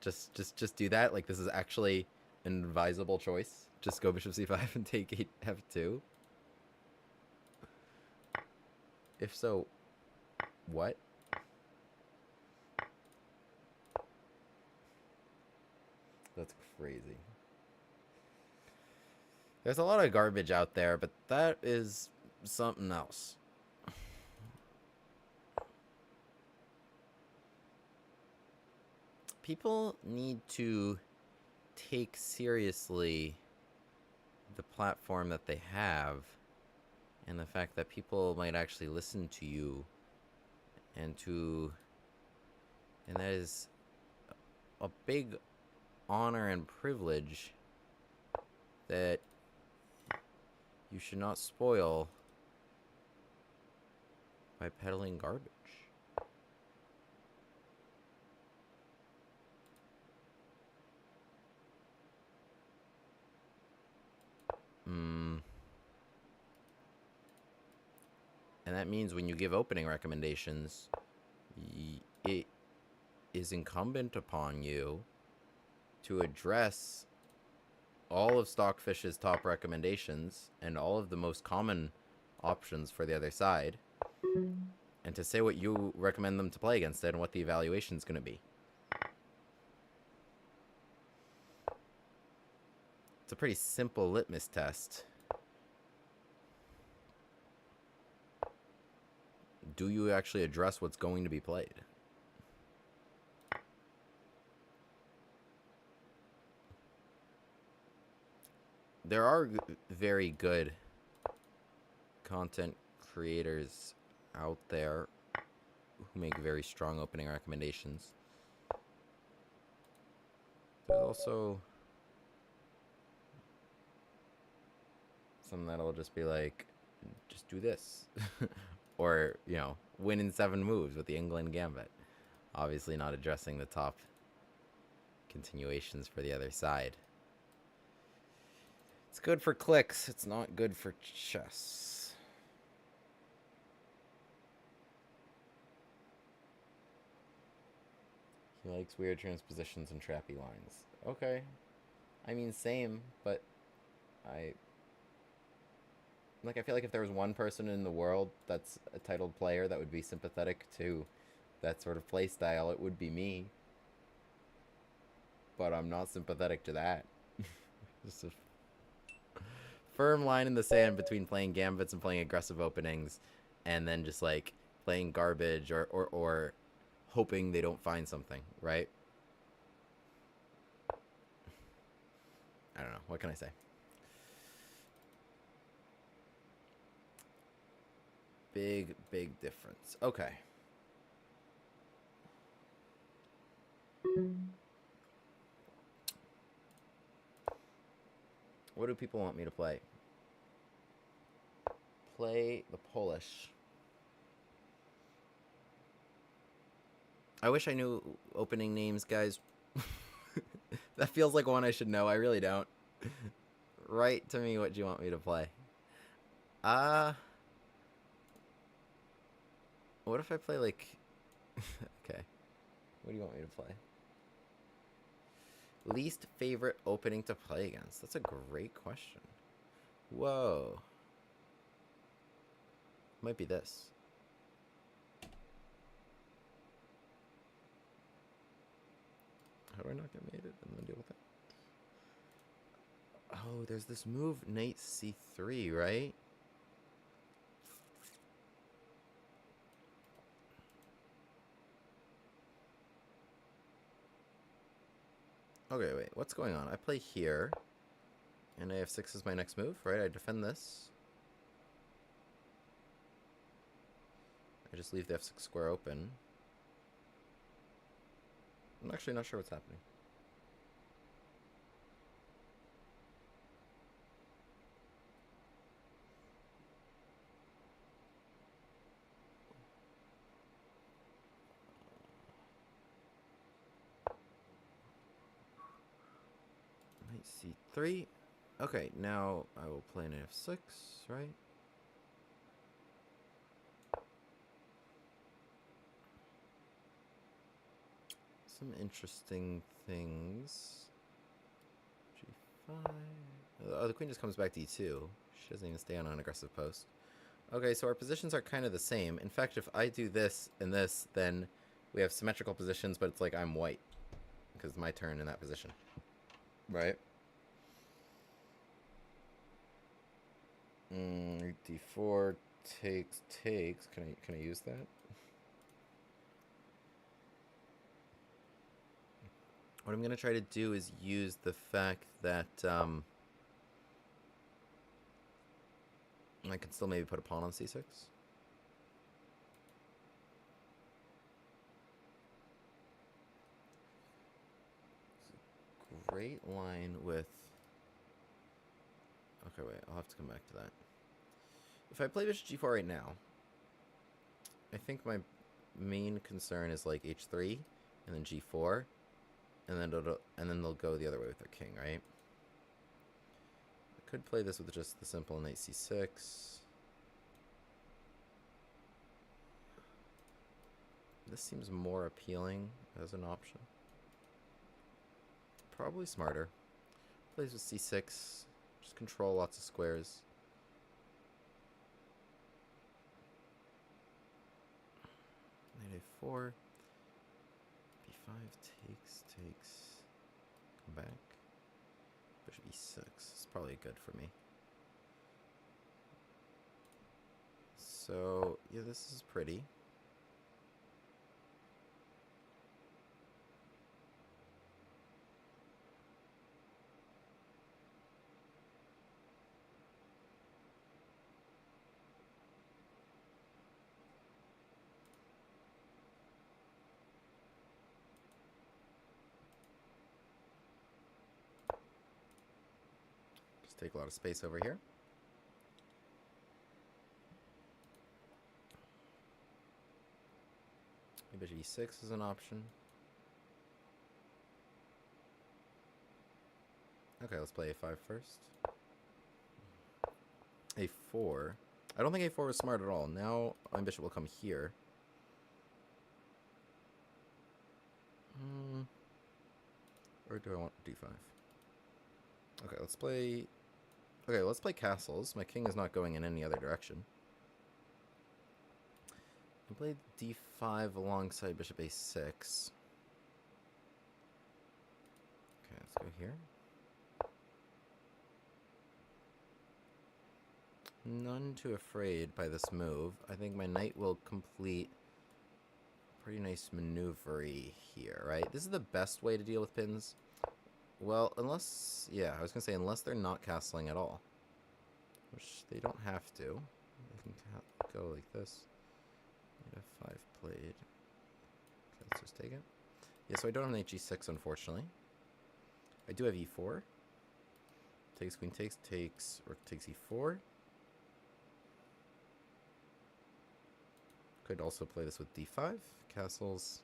Just do that? Like, this is actually an advisable choice? Just go bishop c5 and take 8 f2? If so, what? That's crazy. There's a lot of garbage out there, but that is something else. People need to take seriously the platform that they have and the fact that people might actually listen to you and that is a big honor and privilege that you should not spoil by peddling garbage. And that means when you give opening recommendations, it is incumbent upon you to address all of Stockfish's top recommendations and all of the most common options for the other side, and to say what you recommend them to play against it and what the evaluation is going to be. It's a pretty simple litmus test. Do you actually address what's going to be played? There are very good content creators out there who make very strong opening recommendations. There's also some that'll just be like, just do this. Or, you know, win in 7 moves with the England Gambit. Obviously not addressing the top continuations for the other side. It's good for clicks. It's not good for chess. He likes weird transpositions and trappy lines. Okay. I mean, same, but I feel like if there was one person in the world that's a titled player that would be sympathetic to that sort of play style, it would be me. But I'm not sympathetic to that. Just a firm line in the sand between playing gambits and playing aggressive openings, and then just like playing garbage or hoping they don't find something, right? I don't know. What can I say? Big, big difference. Okay. What do people want me to play? Play the Polish. I wish I knew opening names, guys. That feels like one I should know. I really don't. Write to me what you want me to play. What if I play like... Okay. What do you want me to play? Least favorite opening to play against? That's a great question. Whoa. Might be this. How do I not get mated and then deal with it? Oh, there's this move, knight c3, right? Okay, wait, what's going on? I play here, and I have 6 as my next move, right? I defend this. I just leave the f6 square open. I'm actually not sure what's happening. Knight c3. Okay, now I will play an f6, right? Some interesting things. G5. Oh, the queen just comes back to e2. She doesn't even stay on an aggressive post. Okay, so our positions are kind of the same. In fact, if I do this and this, then we have symmetrical positions, but it's like I'm white. Because it's my turn in that position. Right? D4 takes. Can I use that? What I'm gonna try to do is use the fact that I can still maybe put a pawn on c6. Great line with... Okay, wait, I'll have to come back to that. If I play bishop g4 right now, I think my main concern is like h3 and then g4, and then they'll go the other way with their king, right? I could play this with just the simple knight c6. This seems more appealing as an option. Probably smarter. Plays with c6. Just control lots of squares. Knight a4. b5 takes. Come back. Bishop e6. It's probably good for me. So, yeah, this is pretty. Just take a lot of space over here. Maybe e6 is an option. Okay, let's play a5 first. a4. I don't think a4 was smart at all. Now my bishop will come here. Or do I want d5? Okay, let's play... Okay, let's play castles. My king is not going in any other direction. I can play d5 alongside bishop a6. Okay, let's go here. None too afraid by this move. I think my knight will complete pretty nice maneuvery here, right? This is the best way to deal with pins. Well, unless... Yeah, I was going to say, unless they're not castling at all. Which they don't have to. They can go like this. F5 played. Okay, let's just take it. Yeah, so I don't have an HG6, unfortunately. I do have E4. Takes, queen takes, rook takes E4. Could also play this with D5. Castles.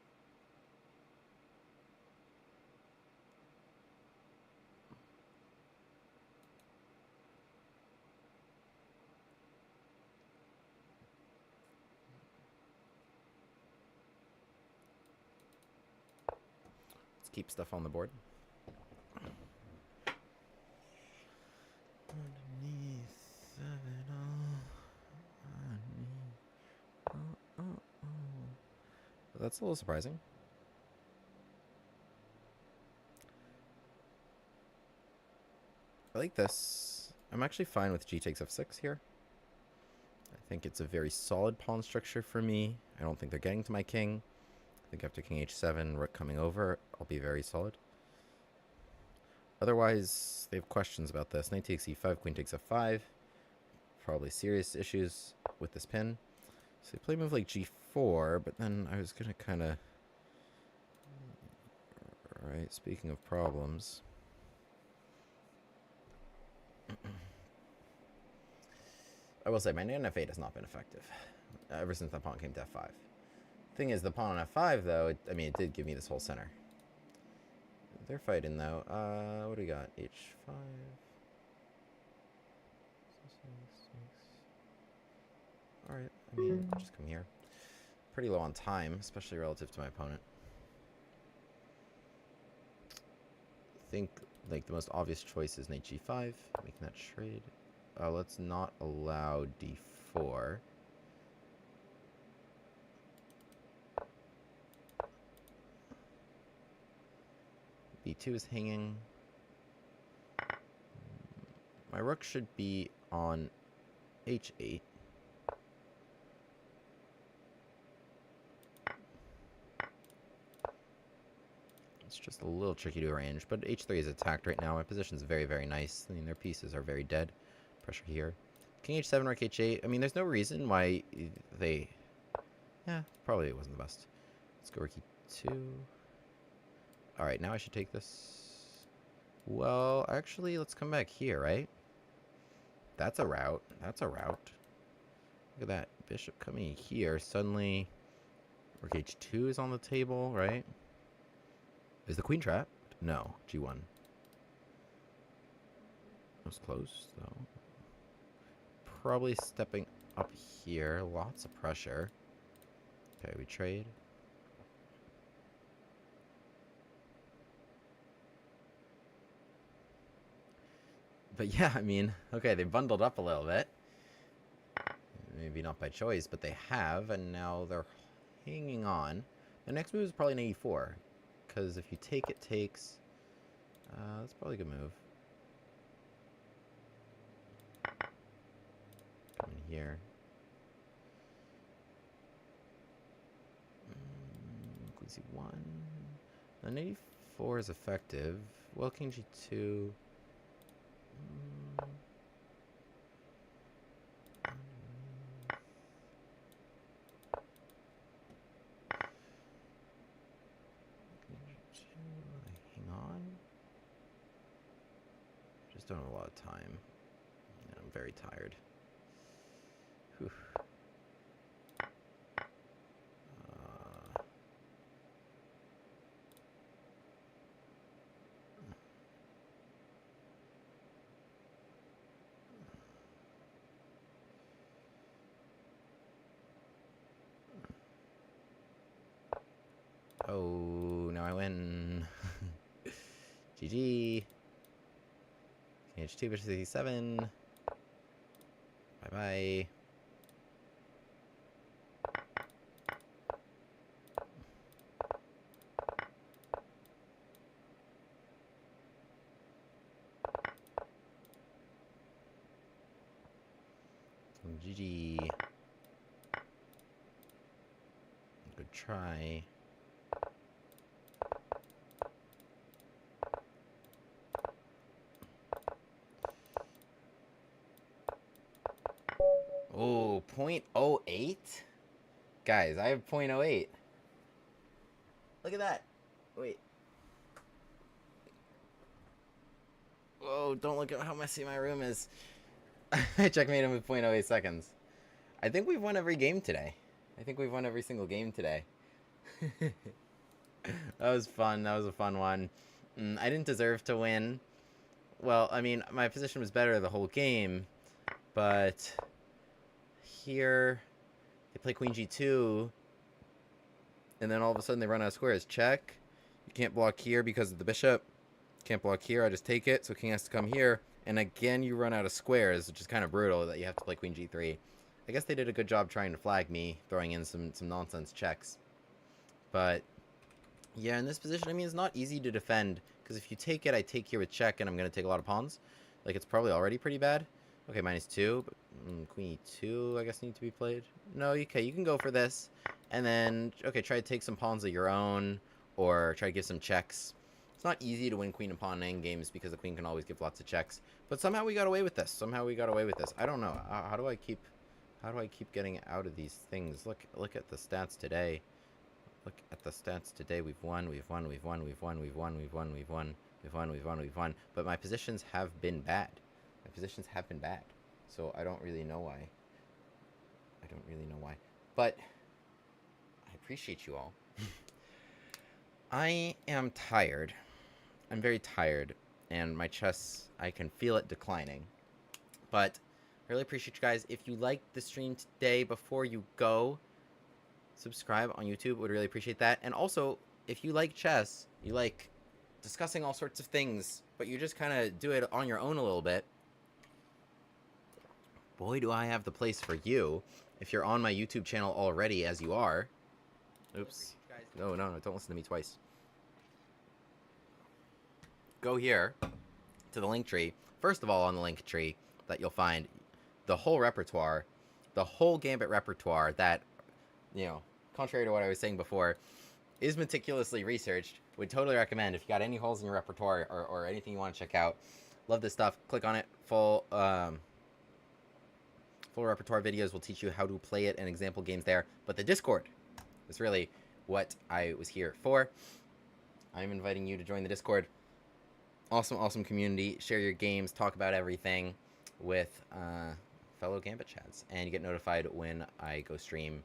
Let's keep stuff on the board. That's a little surprising. I like this. I'm actually fine with g takes f6 here. I think it's a very solid pawn structure for me. I don't think they're getting to my king. I think after king h7, rook coming over, I'll be very solid. Otherwise, they have questions about this. Knight takes e5, queen takes f5. Probably serious issues with this pin. So they play a move like g4, but then I was going to kind of... Alright, speaking of problems... I will say, my knight on f8 has not been effective. Ever since the pawn came to f5. Thing is, the pawn on f5, though, I mean, it did give me this whole center. They're fighting, though. What do we got? h5... Alright, I mean, I'll just come here. Pretty low on time, especially relative to my opponent. I think, like, the most obvious choice is knight g5, making that trade. Let's not allow d4. b2 is hanging. My rook should be on h8. It's just a little tricky to arrange, but h3 is attacked right now. My position's very, very nice. I mean, their pieces are very dead. Pressure here. King h7, rook h8. I mean, there's no reason why they... Yeah, probably it wasn't the best. Let's go rook e2. Alright, now I should take this. Well, actually, let's come back here, right? That's a route. That's a route. Look at that. Bishop coming here. Suddenly, rook h2 is on the table, right? Is the queen trapped? No. G1. That was close, though. Probably stepping up here. Lots of pressure. Okay, we trade. But yeah, I mean, okay, they bundled up a little bit. Maybe not by choice, but they have, and now they're hanging on. The next move is probably an e4. Because if you take, it takes. That's probably a good move. Come in here. Queen c1. Then knight e4 is effective. Well, king g2. don't have a lot of time. Yeah, I'm very tired. Whew. Oh, now I win. GG. H2 bishop 67. Bye-bye. GG. Good try. Oh, 0.08? Guys, I have 0.08. Look at that. Wait. Whoa, don't look at how messy my room is. I checkmate him with 0.08 seconds. I think we've won every game today. I think we've won every single game today. That was fun. That was a fun one. I didn't deserve to win. Well, I mean, my position was better the whole game, but here they play queen g2, and then all of a sudden they run out of squares. Check. You can't block here because of the bishop. Can't block here. I just take it, so king has to come here. And again, you run out of squares, which is kind of brutal that you have to play queen g3. I guess they did a good job trying to flag me, throwing in some nonsense checks. But yeah, in this position, I mean, it's not easy to defend, because if you take it, I take here with check, and I'm going to take a lot of pawns. Like, it's probably already pretty bad. Okay, -2. But, queen e2, I guess, need to be played. No, okay, you can go for this. And then, okay, try to take some pawns of your own, or try to give some checks. It's not easy to win queen and pawn in games, because the queen can always give lots of checks. But somehow we got away with this. Somehow we got away with this. I don't know. How do I keep getting out of these things? Look at the stats today. Look at the stats today. We've won. But my positions have been bad. So I don't really know why. But I appreciate you all. I am tired. I'm very tired. And my chess, I can feel it declining. But I really appreciate you guys. If you liked the stream today, before you go, subscribe on YouTube. Would really appreciate that. And also, if you like chess, you like discussing all sorts of things, but you just kind of do it on your own a little bit, boy, do I have the place for you. If you're on my YouTube channel already, as you are. Oops. No, don't listen to me twice. Go here to the link tree. First of all, on the link tree that you'll find the whole repertoire, the whole Gambit repertoire that, you know, contrary to what I was saying before, is meticulously researched. Would totally recommend if you got any holes in your repertoire or anything you want to check out. Love this stuff. Click on it. Full repertoire videos will teach you how to play it and example games there. But the Discord is really what I was here for. I'm inviting you to join the Discord. Awesome community. Share your games, talk about everything with fellow Gambit chads, and you get notified when I go stream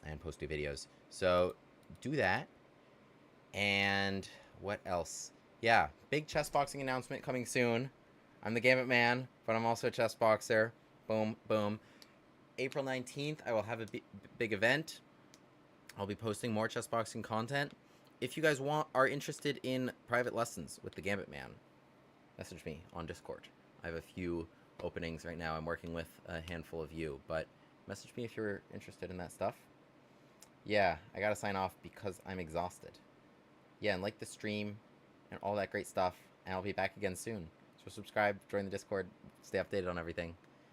and post new videos. So do that. And what else? Yeah, big chess boxing announcement coming soon. I'm the Gambit man, but I'm also a chess boxer. Boom, boom. April 19th, I will have a big event. I'll be posting more chess boxing content. If you guys are interested in private lessons with the Gambit man, message me on Discord. I have a few openings right now. I'm working with a handful of you, but message me if you're interested in that stuff. Yeah, I gotta sign off because I'm exhausted. Yeah, and like the stream and all that great stuff, and I'll be back again soon. So subscribe, join the Discord, stay updated on everything.